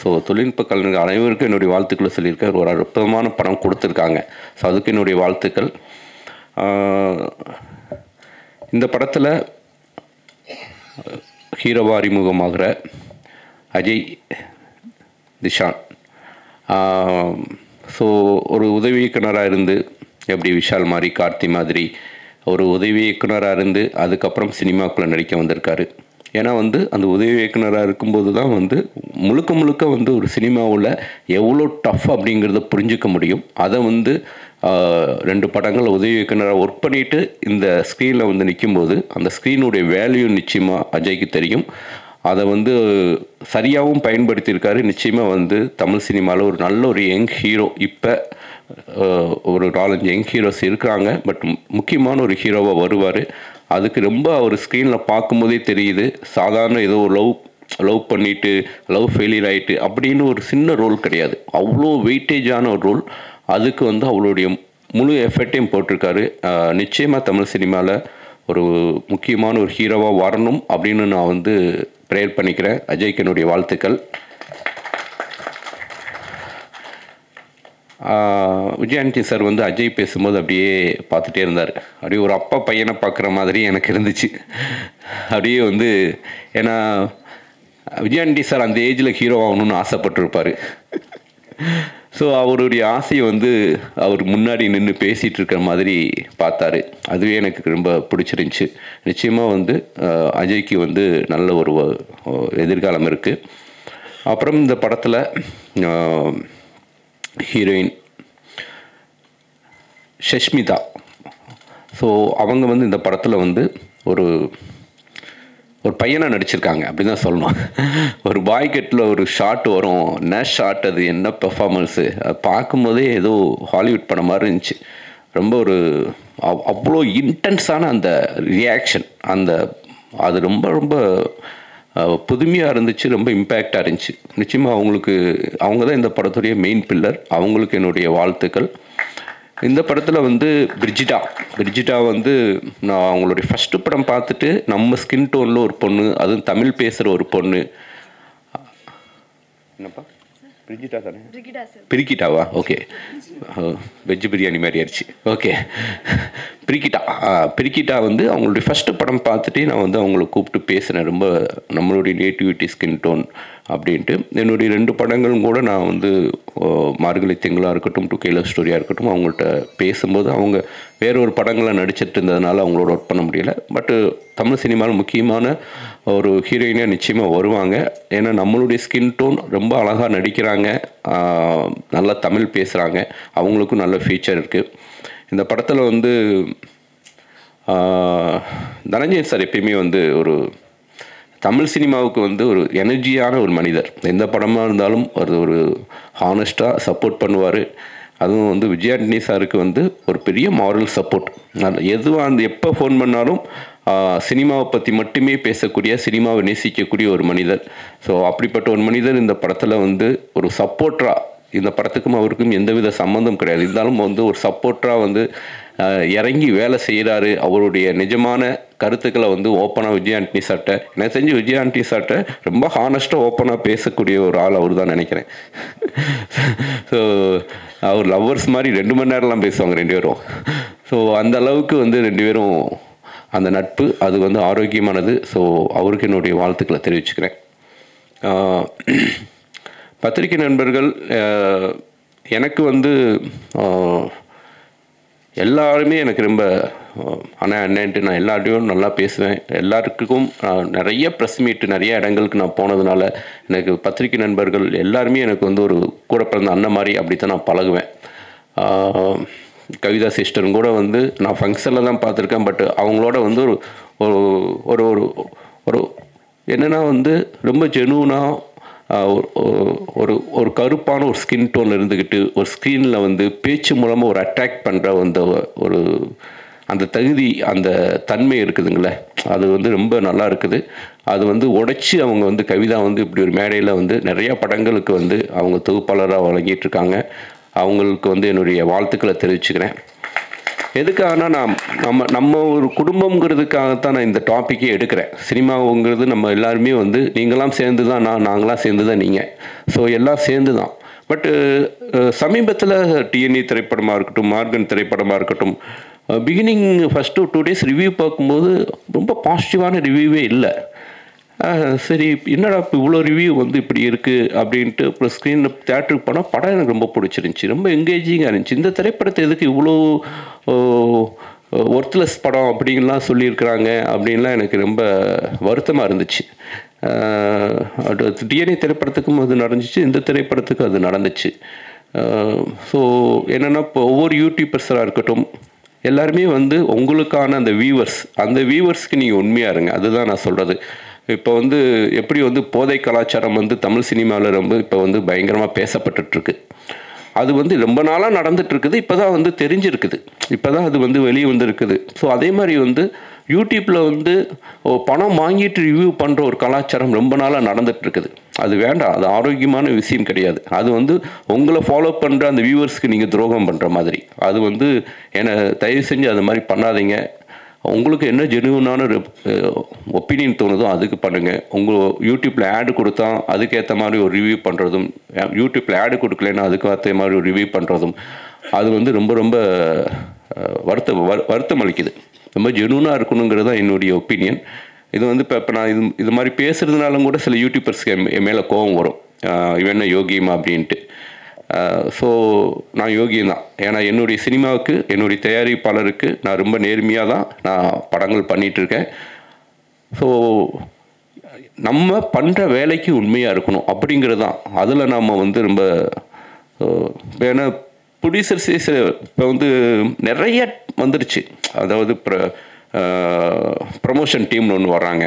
ஸோ தொழில்நுட்ப கலைஞர்கள் அனைவருக்கும் என்னுடைய வாழ்த்துக்களை சொல்லியிருக்காரு. ஒரு அற்புதமான படம் கொடுத்துருக்காங்க. ஸோ அதுக்கு என்னுடைய வாழ்த்துக்கள். இந்த படத்தில் ஹீரோவாக அறிமுகமாகிற அஜய் திஷான், ஸோ ஒரு உதவி இயக்குனராக இருந்து எப்படி விஷால் மாதிரி, கார்த்தி மாதிரி ஒரு உதவி இயக்குனராக இருந்து அதுக்கப்புறம் சினிமாக்குள்ளே நடிக்க வந்திருக்காரு. ஏன்னா வந்து அந்த உதவி இயக்குனராக இருக்கும்போது தான் வந்து முழுக்க வந்து ஒரு சினிமாவில் எவ்வளோ டஃப் அப்படிங்கிறத புரிஞ்சிக்க முடியும். அதை வந்து 2 படங்கள் உதவி இயக்குனராக ஒர்க் பண்ணிவிட்டு இந்த ஸ்க்ரீனில் வந்து நிற்கும்போது அந்த ஸ்க்ரீனுடைய வேல்யூ நிச்சயமாக அஜய்க்கு தெரியும். அதை வந்து சரியாகவும் பயன்படுத்தியிருக்காரு. நிச்சயமாக வந்து தமிழ் சினிமாவில் ஒரு நல்ல ஒரு யங் ஹீரோ, இப்போ ஒரு 4-5 யங் ஹீரோஸ் இருக்கிறாங்க. பட் முக்கியமான ஒரு ஹீரோவாக வருவார். அதுக்கு ரொம்ப அவர் ஸ்க்ரீனில் பார்க்கும்போதே தெரியுது. சாதாரண ஏதோ ஒரு லவ் பண்ணிவிட்டு லவ் ஃபெயிலியர் ஆகிட்டு அப்படின்னு ஒரு சின்ன ரோல் கிடையாது. அவ்வளோ வெயிட்டேஜான ஒரு ரோல். அதுக்கு வந்து அவளுடைய முழு எஃபர்ட்டையும் போட்டிருக்காரு. நிச்சயமாக தமிழ் சினிமாவில் ஒரு முக்கியமான ஒரு ஹீரோவாக வரணும் அப்படின்னு நான் வந்து ப்ரேயர் பண்ணிக்கிறேன். அஜய்க்கு என்னுடைய வாழ்த்துக்கள். விஜயானி சார் வந்து அஜய் பேசும்போது அப்படியே பார்த்துட்டே இருந்தார். அப்படியே ஒரு அப்பா பையனை பார்க்குற மாதிரி எனக்கு இருந்துச்சு. அப்படியே வந்து ஏன்னா விஜயானி சார் அந்த ஏஜில் ஹீரோ ஆகணும்னு ஆசைப்பட்டிருப்பார். ஸோ அவருடைய ஆசையை வந்து அவர் முன்னாடி நின்று பேசிகிட்டு இருக்கிற மாதிரி பார்த்தாரு. அதுவே எனக்கு ரொம்ப பிடிச்சிருந்துச்சி. நிச்சயமாக வந்து அஜய்க்கு வந்து நல்ல ஒரு எதிர்காலம் இருக்குது. அப்புறம் இந்த படத்தில் ஹீரோயின் ஷஷ்மிதா. ஸோ அவங்க வந்து இந்த படத்தில் வந்து ஒரு பையனாக நடிச்சிருக்காங்க அப்படி தான் சொல்லணும். ஒரு பாய்கெட்டில் ஒரு ஷாட் வரும், ஷாட், அது என்ன பெர்ஃபார்மன்ஸு, அது பார்க்கும்போதே ஏதோ ஹாலிவுட் படம் மாதிரி இருந்துச்சு. ரொம்ப ஒரு அவ்வளோ இன்டென்ஸான அந்த ரியாக்ஷன், அது ரொம்ப ரொம்ப புதுமையாக இருந்துச்சு, ரொம்ப இம்பேக்டாக இருந்துச்சு. நிச்சயமாக அவங்க தான் இந்த படத்துடைய மெயின் பில்லர். அவங்களுக்கு என்னுடைய வாழ்த்துக்கள். இந்த படத்தில் வந்து பிரிஜிட்டா வந்து நான் அவங்களுடைய ஃபஸ்ட்டு படம் பார்த்துட்டு, நம்ம ஸ்கின் டோனில் ஒரு பொண்ணு, அதுவும் தமிழ் பேசுகிற ஒரு பொண்ணு. என்னப்பா பிரிஜிட்டா தானே? பிரிக்கிட்டாவா? ஓகே, வெஜ் பிரியாணி மாதிரி ஆயிடுச்சு. ஓகே, பிரிக்கிட்டா வந்து அவங்களுடைய ஃபஸ்ட்டு படம் பார்த்துட்டு நான் வந்து அவங்கள கூப்பிட்டு பேசினேன், ரொம்ப நம்மளுடைய நேட்டிவிட்டி ஸ்கின் டோன் அப்படின்ட்டு. என்னுடைய 2 படங்களும் கூட நான் வந்து மார்கழி திங்களாக இருக்கட்டும், டு கேலர் ஸ்டோரியாக இருக்கட்டும், அவங்கள்ட்ட பேசும்போது அவங்க வேற ஒரு படங்களில் நடிச்சிட்டு இருந்ததுனால அவங்களோட ஒர்க் பண்ண முடியல. பட்டு தமிழ் சினிமாவில் முக்கியமான ஒரு ஹீரோயினாக நிச்சயமாக வருவாங்க. ஏன்னா நம்மளுடைய ஸ்கின் டோன், ரொம்ப அழகாக நடிக்கிறாங்க, நல்லா தமிழ் பேசுகிறாங்க, அவங்களுக்கும் நல்ல ஃபீச்சர் இருக்குது. இந்த படத்தில் வந்து தனஞ்சயன் சார் எப்பயுமே வந்து ஒரு தமிழ் சினிமாவுக்கு வந்து ஒரு எனர்ஜியான ஒரு மனிதர். எந்த படமாக இருந்தாலும் ஒரு ஹானஸ்ட்டாக சப்போர்ட் பண்ணுவார். அதுவும் வந்து விஜயாண்டனி சாருக்கு வந்து ஒரு பெரிய மாரல் சப்போர்ட். எதுவாக எப்போ ஃபோன் பண்ணாலும் சினிமாவை பற்றி மட்டுமே பேசக்கூடிய, சினிமாவை நேசிக்கக்கூடிய ஒரு மனிதர். ஸோ அப்படிப்பட்ட ஒரு மனிதர் இந்த படத்தில் வந்து ஒரு சப்போர்ட்டராக, இந்த படத்துக்கும் அவருக்கும் எந்தவித சம்மந்தம் கிடையாது, இருந்தாலும் வந்து ஒரு சப்போர்ட்டராக வந்து இறங்கி வேலை செய்கிறாரு. அவருடைய நிஜமான கருத்துக்களை வந்து ஓப்பனாக விஜயாண்டனி சார்ட்ட, எனக்கு தெரிஞ்சு விஜயாண்டனி சார்ட்ட ரொம்ப ஹானஸ்ட்டாக ஓப்பனாக பேசக்கூடிய ஒரு ஆள் அவர் தான் நினைக்கிறேன். ஸோ அவர் லவ்வர்ஸ் மாதிரி 2 மணி நேரம்லாம் பேசுவாங்க 2 பேரும். ஸோ அந்த அளவுக்கு வந்து 2 பேரும் அந்த நட்பு அது வந்து ஆரோக்கியமானது. ஸோ அவருக்கு என்னுடைய வாழ்த்துக்களை தெரிவிச்சுக்கிறேன். பத்திரிகை நண்பர்கள், எனக்கு வந்து எல்லாருமே எனக்கு ரொம்ப அண்ணன்ட்டு நான் எல்லார்ட்டையும் நல்லா பேசுவேன். எல்லாருக்கும் நிறைய ப்ரெஸ் மீட்டு, நிறைய இடங்களுக்கு நான் போனதுனால எனக்கு பத்திரிகை நண்பர்கள் எல்லாருமே எனக்கு வந்து ஒரு கூட பிறந்த அண்ணன் மாதிரி அப்படித்தான் நான் பழகுவேன். கவிதா சிஸ்டரும் கூட வந்து நான் ஃபங்க்ஷனில் தான் பார்த்துருக்கேன். பட் அவங்களோட வந்து ஒரு ஒரு ஒரு என்னென்னா வந்து ரொம்ப ஜெனூனாக ஒரு கருப்பான ஒரு ஸ்கின் டோனில் இருந்துக்கிட்டு ஒரு ஸ்க்ரீனில் வந்து பேச்சு மூலமாக ஒரு அட்ராக்ட் பண்ணுற அந்த தகுதி, அந்த தன்மை இருக்குதுங்களே, அது வந்து ரொம்ப நல்லா இருக்குது. அது வந்து உடைச்சி அவங்க வந்து கவிதா வந்து இப்படி ஒரு மேடையில் வந்து நிறையா படங்களுக்கு வந்து அவங்க தொகுப்பாளராக வழங்கிட்டு இருக்காங்க. அவங்களுக்கு வந்து என்னுடைய வாழ்த்துக்களை தெரிவிச்சுக்கிறேன். எதுக்காகனா நம்ம ஒரு குடும்பங்கிறதுக்காகத்தான் நான் இந்த டாப்பிக்கே எடுக்கிறேன். சினிமாவுங்கிறது நம்ம எல்லாருமே வந்து நீங்களாம் சேர்ந்து தான் நாங்களாம் சேர்ந்து தான் நீங்கள், ஸோ எல்லாம் சேர்ந்து தான். பட்டு சமீபத்தில் டிஎன்ஏ திரைப்படமாக இருக்கட்டும், மார்கன் திரைப்படமாக இருக்கட்டும், பிகினிங் ஃபஸ்ட்டு 2 days ரிவ்யூ பார்க்கும்போது ரொம்ப பாசிட்டிவான ரிவ்யூவே இல்லை. சரி என்னடா இப்போ இவ்வளோ ரிவ்யூ வந்து இப்படி இருக்குது அப்படின்ட்டு அப்புறம் ஸ்க்ரீனில் தேட்டருக்கு போனால் படம் எனக்கு ரொம்ப பிடிச்சிருந்துச்சி, ரொம்ப என்கேஜிங்காக இருந்துச்சு. இந்த திரைப்படத்தை எதுக்கு இவ்வளோ ஒர்த்லெஸ் படம் அப்படின்லாம் சொல்லியிருக்கிறாங்க அப்படின்லாம் எனக்கு ரொம்ப வருத்தமாக இருந்துச்சு. டிஎன்ஏ திரைப்படத்துக்கும் அது நடந்துச்சு, இந்த திரைப்படத்துக்கும் அது நடந்துச்சு. ஸோ என்னென்னா இப்போ ஒவ்வொரு யூடியூபர்ஸாக இருக்கட்டும், எல்லாருமே வந்து உங்களுக்கான அந்த வியூவர்ஸ்க்கு நீங்கள் உண்மையாக இருங்க, அதுதான் நான் சொல்கிறது. இப்போ வந்து எப்படி வந்து போதை கலாச்சாரம் வந்து தமிழ் சினிமாவில் ரொம்ப இப்போ வந்து பயங்கரமாக பேசப்பட்டுருக்கு. அது வந்து ரொம்ப நாளாக நடந்துகிட்ருக்குது, இப்போ தான் வந்து தெரிஞ்சிருக்குது, இப்போ தான் அது வந்து வெளியே வந்துருக்குது. ஸோ அதே மாதிரி வந்து யூடியூப்பில் வந்து பணம் வாங்கிட்டு ரிவ்யூ பண்ணுற ஒரு கலாச்சாரம் ரொம்ப நாளாக நடந்துகிட்ருக்குது. அது வேண்டாம், அது ஆரோக்கியமான விஷயம் கிடையாது. அது வந்து உங்களை ஃபாலோ பண்ணுற அந்த வியூவர்ஸ்க்கு நீங்கள் துரோகம் பண்ணுற மாதிரி. அது வந்து என்னை தயவு செஞ்சு அது மாதிரி பண்ணாதீங்க. உங்களுக்கு என்ன ஜெனுவனான ஒப்பீனியன் தோணுதோ அதுக்கு பண்ணுங்கள். உங்கள் யூடியூப்பில் ஆடு கொடுத்தா அதுக்கேற்ற மாதிரி ஒரு ரிவ்யூ பண்ணுறதும், யூடியூப்பில் ஆடு கொடுக்கலன்னா அதுக்கு ஏற்ற மாதிரி ஒரு ரிவ்யூ பண்ணுறதும், அது வந்து ரொம்ப ரொம்ப வருத்தம் அளிக்குது. ரொம்ப ஜெனுவனாக இருக்கணுங்கிறது தான் என்னுடைய ஒப்பீனியன். இது வந்து இப்போ நான் இது மாதிரி பேசுகிறதுனாலும் கூட சில யூடியூபர்ஸ்க்கு என் மேலே கோபம் வரும், இவன் என்ன யோகியமா அப்படின்ட்டு. ஸோ நான் யோகியம் தான். ஏன்னா என்னுடைய சினிமாவுக்கு, என்னுடைய தயாரிப்பாளருக்கு நான் ரொம்ப நேர்மையாக தான் நான் படங்கள் பண்ணிகிட்ருக்கேன். ஸோ நம்ம பண்ணுற வேலைக்கு உண்மையாக இருக்கணும் அப்படிங்கிறது தான். அதில் நம்ம வந்து ரொம்ப ஏன்னா ப்ரொடியூசர்ஸே இப்போ வந்து நிறைய வந்துருச்சு. அதாவது ப்ரமோஷன் டீம்னு ஒன்று வர்றாங்க.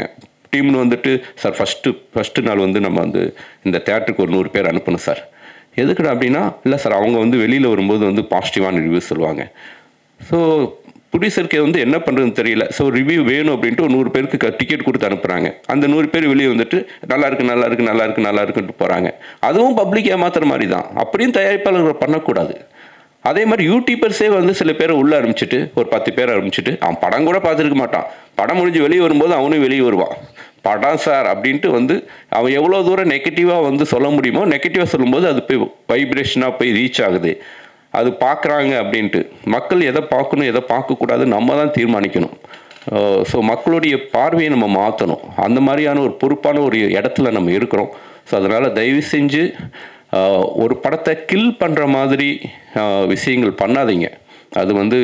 டீம்னு வந்துட்டு சார் ஃபஸ்ட்டு நாள் வந்து நம்ம வந்து இந்த தேட்டருக்கு ஒரு 100 பேர் அனுப்பணும் சார். எதுக்குடா அப்படின்னா, இல்லை சார் அவங்க வந்து வெளியில் வரும்போது வந்து பாசிட்டிவான ரிவ்யூ சொல்லுவாங்க. ஸோ ப்ரொடியூசருக்கு வந்து என்ன பண்ணுறதுன்னு தெரியல. ஸோ ரிவ்யூ வேணும் அப்படின்ட்டு ஒரு 100 பேருக்கு டிக்கெட் கொடுத்து அனுப்புகிறாங்க. அந்த 100 பேர் வெளியே வந்துட்டு நல்லா இருக்குன்ட்டு போகிறாங்க. அதுவும் பப்ளிக் ஏமாத்துற மாதிரி தான். அப்படியும் தயாரிப்பாளர்கள் பண்ணக்கூடாது. அதே மாதிரி யூடியூபர்ஸே வந்து சில பேரை உள்ளே ஆரம்பிச்சுட்டு ஒரு 10 பேர் ஆரம்பிச்சுட்டு அவன் படம் கூட பார்த்துருக்க மாட்டான். படம் முடிஞ்சு வெளியே வரும்போது அவனும் வெளியே வருவான். படம் சார் அப்படின்ட்டு வந்து அவன் எவ்வளோ தூரம் நெகட்டிவாக வந்து சொல்ல முடியுமோ நெகட்டிவாக சொல்லும்போது அது போய் வைப்ரேஷனாக போய் ரீச் ஆகுது. அது பார்க்குறாங்க அப்படின்ட்டு. மக்கள் எதை பார்க்கணும் எதை பார்க்கக்கூடாதுன்னு நம்ம தான் தீர்மானிக்கணும். ஸோ மக்களுடைய பார்வையை நம்ம மாற்றணும். அந்த மாதிரியான ஒரு பொறுப்பான ஒரு இடத்துல நம்ம இருக்கிறோம். ஸோ அதனால் தயவு செஞ்சு ஒரு படத்தை கில் பண்ணுற மாதிரி விஷயங்கள் பண்ணாதீங்க. அது வந்து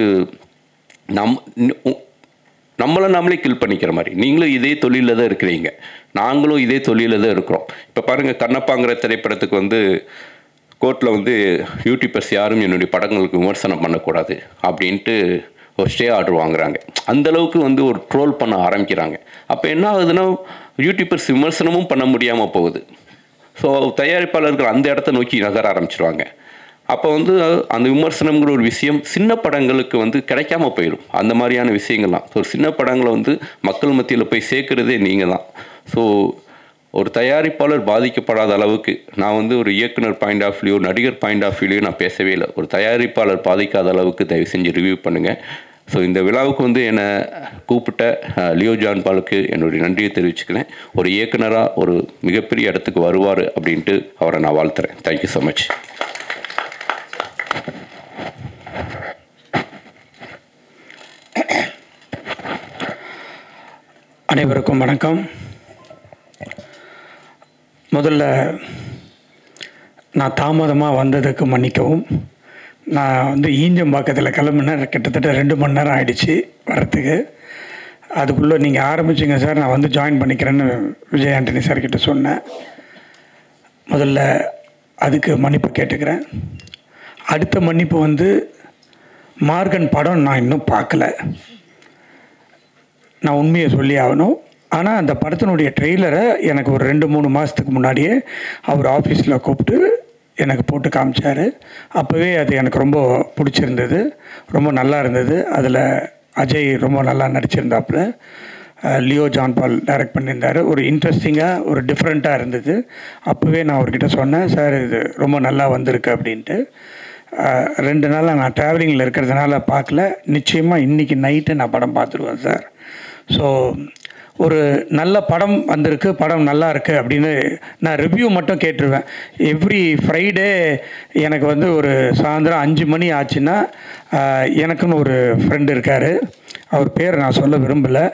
நம்மளை நாமளே கில் பண்ணிக்கிற மாதிரி. நீங்களும் இதே தொழிலில் தான் இருக்கிறீங்க, நாங்களும் இதே தொழிலில் தான் இருக்கிறோம். இப்போ பாருங்கள், கண்ணப்பாங்கிற திரைப்படத்துக்கு வந்து கோர்ட்டில் வந்து யூடியூபர்ஸ் யாரும் என்னுடைய படங்களுக்கு விமர்சனம் பண்ணக்கூடாது அப்படின்ட்டு ஒரு ஸ்டே ஆர்டர் வாங்குறாங்க. அந்தளவுக்கு வந்து ஒரு ட்ரோல் பண்ண ஆரம்பிக்கிறாங்க. அப்போ என்ன ஆகுதுன்னா, யூடியூபர்ஸ் விமர்சனமும் பண்ண முடியாமல் போகுது. ஸோ தயாரிப்பாளர்கள் அந்த இடத்த நோக்கி நகர ஆரம்பிச்சிருவாங்க. அப்போ வந்து அந்த விமர்சனங்கிற ஒரு விஷயம் சின்ன படங்களுக்கு வந்து கிடைக்காம போயிடும். அந்த மாதிரியான விஷயங்கள்லாம். ஸோ சின்ன படங்களை வந்து மக்கள் மத்தியில் போய் சேர்க்குறதே நீங்கள் தான். ஸோ ஒரு தயாரிப்பாளர் பாதிக்கப்படாத அளவுக்கு நான் வந்து ஒரு இயக்குனர் பாயிண்ட் ஆஃப் வியூ, நடிகர் பாயிண்ட் ஆஃப் வியூலையும் நான் பேசவே இல்லை. ஒரு தயாரிப்பாளர் பாதிக்காத அளவுக்கு தயவு செஞ்சு ரிவ்யூ பண்ணுங்கள். ஸோ இந்த விழாவுக்கு வந்து என்னை கூப்பிட்ட லியோ ஜான் பாலுக்கு என்னுடைய நன்றியை தெரிவிச்சுக்கிறேன். ஒரு இயக்குனராக ஒரு மிகப்பெரிய இடத்துக்கு வருவார் அப்படின்ட்டு அவரை நான் வாழ்த்துறேன். Thank you so much. அனைவருக்கும் வணக்கம். முதல்ல நான் தாமதமாக வந்ததுக்கு மன்னிக்கவும். நான் வந்து ஈஞ்சம்பாக்கத்தில் கிளம்புனேன். கிட்டத்தட்ட 2 மணி நேரம் ஆகிடுச்சு வர்றதுக்கு. அதுக்குள்ளே நீங்கள் ஆரம்பிச்சிங்க சார், நான் வந்து ஜாயின் பண்ணிக்கிறேன்னு விஜய் ஆண்டனி சார்கிட்ட சொன்னேன். முதல்ல அதுக்கு மன்னிப்பு கேட்டுக்கிறேன். அடுத்த மன்னிப்பு வந்து மார்கன் படம் நான் இன்னும் பார்க்கல. நான் உண்மையை சொல்லி ஆகணும். ஆனால் அந்த படத்தினுடைய ட்ரெய்லரை எனக்கு ஒரு 2-3 மாதத்துக்கு முன்னாடியே அவர் ஆஃபீஸில் கூப்பிட்டு எனக்கு போட்டு காமிச்சார். அப்போவே அது எனக்கு ரொம்ப பிடிச்சிருந்தது, ரொம்ப நல்லா இருந்தது. அதில் அஜய் ரொம்ப நல்லா நடிச்சிருந்தாப்புல. லியோ ஜான் பால் டைரக்ட் பண்ணியிருந்தார். ஒரு இன்ட்ரெஸ்டிங்காக ஒரு டிஃப்ரெண்ட்டாக இருந்தது. அப்போவே நான் அவர்கிட்ட சொன்னேன், சார் இது ரொம்ப நல்லா வந்திருக்கு அப்படின்ட்டு. 2 நாளாக நான் ட்ராவலிங்கில் இருக்கிறதுனால பார்க்கல. நிச்சயமாக இன்றைக்கி நைட்டு நான் படம் பார்த்துருவேன் சார். ஸோ ஒரு நல்ல படம் வந்திருக்கு, படம் நல்லா இருக்குது அப்படின்னு நான் ரிவ்யூ மட்டும் கேட்டுருவேன். எவ்ரி ஃப்ரைடே எனக்கு வந்து ஒரு சாயந்தரம் 5 மணி ஆச்சுன்னா எனக்குன்னு ஒரு ஃப்ரெண்டு இருக்கார். அவர் பேர் நான் சொல்ல விரும்பலை.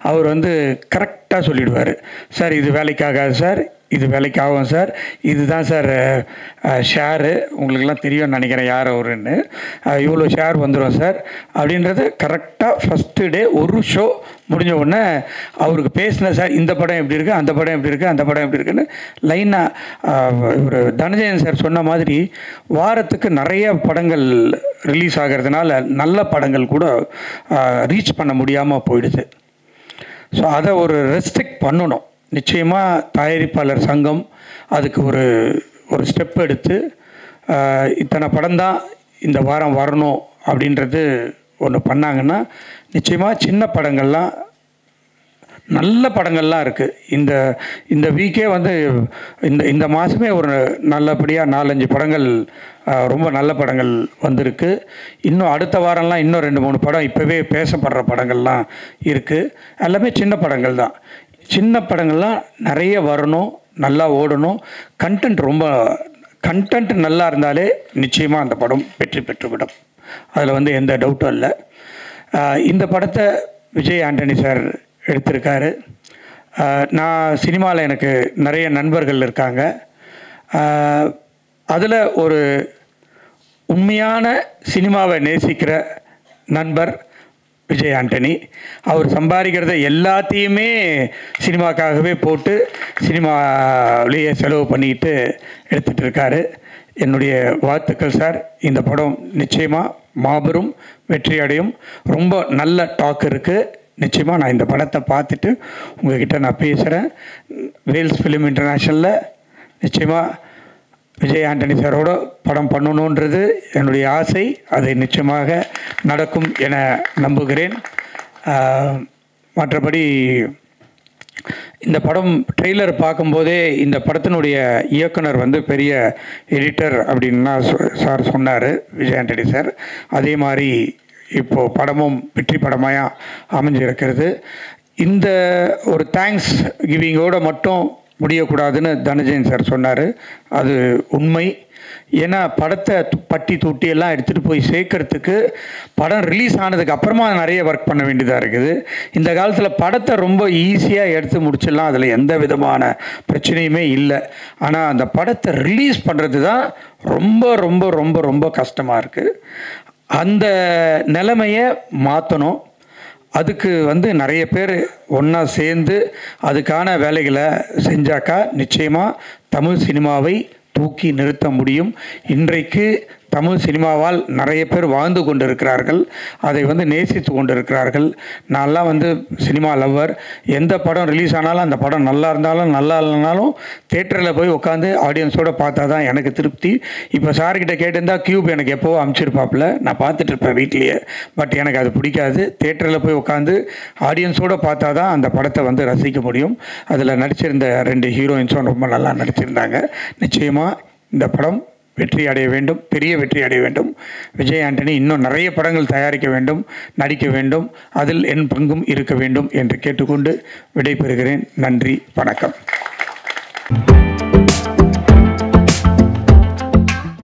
அவர் வந்து கரெக்டாக சொல்லிவிடுவார், சார் இது வேலைக்காகாது சார், இது வேலைக்கு ஆகும் சார், இதுதான் சார் ஷேரு, உங்களுக்கெல்லாம் தெரியும்னு நினைக்கிறேன் யார் அவருன்னு, இவ்வளோ ஷேர் வந்துடும் சார் அப்படின்றது கரெக்டாக ஃபஸ்ட்டு டே ஒரு ஷோ முடிஞ்ச உடனே அவருக்கு பேசினேன். சார் இந்த படம் எப்படி இருக்குது, அந்த படம் எப்படி இருக்குது, அந்த படம் எப்படி இருக்குன்னு லைனாக ஒரு தனஞ்சயன் சார் சொன்ன மாதிரி வாரத்துக்கு நிறைய படங்கள் ரிலீஸ் ஆகிறதுனால நல்ல படங்கள் கூட ரீச் பண்ண முடியாமல் போயிடுது. ஸோ அதை ஒரு ரெஸ்ட்ரிக்ட் பண்ணணும். நிச்சயமாக தயாரிப்பாளர் சங்கம் அதுக்கு ஒரு ஸ்டெப் எடுத்து இத்தனை படம் தான் இந்த வாரம் வரணும் அப்படின்றது ஒன்று பண்ணாங்கன்னா நிச்சயமாக சின்ன படங்கள்லாம் நல்ல படங்கள்லாம் இருக்குது. இந்த வீக்கே வந்து இந்த மாதமே ஒரு நல்லபடியாக 4-5 படங்கள் ரொம்ப நல்ல படங்கள் வந்திருக்கு. இன்னும் அடுத்த வாரம்லாம் இன்னும் 2-3 படம் இப்போவே பேசப்படுற படங்கள்லாம் இருக்குது. எல்லாமே சின்ன படங்கள் தான். சின்ன படங்கள்லாம் நிறைய வரணும், நல்லா ஓடணும். கண்டென்ட் நல்லா இருந்தாலே நிச்சயமாக அந்த படம் வெற்றி பெற்றுவிடும். அதில் வந்து எந்த டவுட்டும் இல்லை. இந்த படத்தை விஜய் ஆண்டனி சார் எடுத்திருக்காரு. நான் சினிமாவில் எனக்கு நிறைய நண்பர்கள் இருக்காங்க. அதில் ஒரு உண்மையான சினிமாவை நேசிக்கிற நண்பர் விஜய் ஆண்டனி. அவர் சம்பாதிக்கிறத எல்லாத்தையுமே சினிமாக்காகவே போட்டு சினிமாவிலேயே செலவு பண்ணிக்கிட்டு எடுத்துகிட்டு இருக்காரு. என்னுடைய வாழ்த்துக்கள் சார். இந்த படம் நிச்சயமாக மாபெரும் வெற்றி அடையும். ரொம்ப நல்ல டாக் இருக்குது. நிச்சயமாக நான் இந்த படத்தை பார்த்துட்டு உங்கள்கிட்ட நான் பேசுகிறேன். வேல்ஸ் ஃபிலிம் இன்டர்நேஷ்னலில் நிச்சயமாக விஜய் ஆண்டனி சாரோட படம் பண்ணணுன்றது என்னுடைய ஆசை. அது நிச்சயமாக நடக்கும் என நம்புகிறேன். மற்றபடி இந்த படம் ட்ரெய்லர் பார்க்கும்போதே இந்த படத்தினுடைய இயக்குனர் வந்து பெரிய எடிட்டர் அப்படின்னா சார் சொன்னார், விஜய் ஆண்டனி சார். அதே மாதிரி இப்போது படமும் வெற்றி படமாக அமைஞ்சிருக்கிறது. இந்த ஒரு தேங்க்ஸ் கிவிங்கோடு மட்டும் முடியக்கூடாதுன்னு தனஞ்சயன் சார் சொன்னார். அது உண்மை. ஏன்னா படத்தை பட்டி தூட்டி எல்லாம் எடுத்துகிட்டு போய் சேர்க்கறதுக்கு படம் ரிலீஸ் ஆனதுக்கு அப்புறமா நிறைய ஒர்க் பண்ண வேண்டியதாக இருக்குது. இந்த காலத்தில் படத்தை ரொம்ப ஈஸியாக எடுத்து முடிச்சிடலாம், அதில் எந்த விதமான பிரச்சனையுமே இல்லை. ஆனால் அந்த படத்தை ரிலீஸ் பண்ணுறது தான் ரொம்ப ரொம்ப ரொம்ப ரொம்ப கஷ்டமாக இருக்குது. அந்த நிலைமையை மாற்றணும். அதுக்கு வந்து நிறைய பேர் ஒன்றா சேர்ந்து அதுக்கான வேலைகளை செஞ்சாக்கா நிச்சயமாக தமிழ் சினிமாவை தூக்கி நிறுத்த முடியும். இன்றைக்கு தமிழ் சினிமாவால் நிறைய பேர் வாழ்ந்து கொண்டிருக்கிறார்கள், அதை வந்து நேசித்து கொண்டிருக்கிறார்கள். நான்லாம் வந்து சினிமா லவ்வர். எந்த படம் ரிலீஸ் ஆனாலும் அந்த படம் நல்லா இருந்தாலும் நல்லா இல்லைனாலும் தேட்டரில் போய் உட்காந்து ஆடியன்ஸோடு பார்த்தா தான் எனக்கு திருப்தி. இப்போ சார்கிட்ட கேட்டிருந்தா கியூப் எனக்கு எப்போவோ அமுச்சிருப்பாப்புல, நான் பார்த்துட்டு இருப்பேன் வீட்லேயே. பட் எனக்கு அது பிடிக்காது. தேட்டரில் போய் உட்காந்து ஆடியன்ஸோடு பார்த்தா தான் அந்த படத்தை வந்து ரசிக்க முடியும். அதில் நடிச்சிருந்த 2 ஹீரோயின்ஸும் ரொம்ப நல்லா நடிச்சிருந்தாங்க. நிச்சயமாக இந்த படம் வெற்றி அடைய வேண்டும், பெரிய வெற்றி அடைய வேண்டும். விஜய் ஆண்டனி இன்னும் நிறைய படங்கள் தயாரிக்க வேண்டும், நடிக்க வேண்டும், அதில் என் பங்கும் இருக்க வேண்டும் என்று கேட்டுக்கொண்டு விடைபெறுகிறேன். நன்றி, வணக்கம்.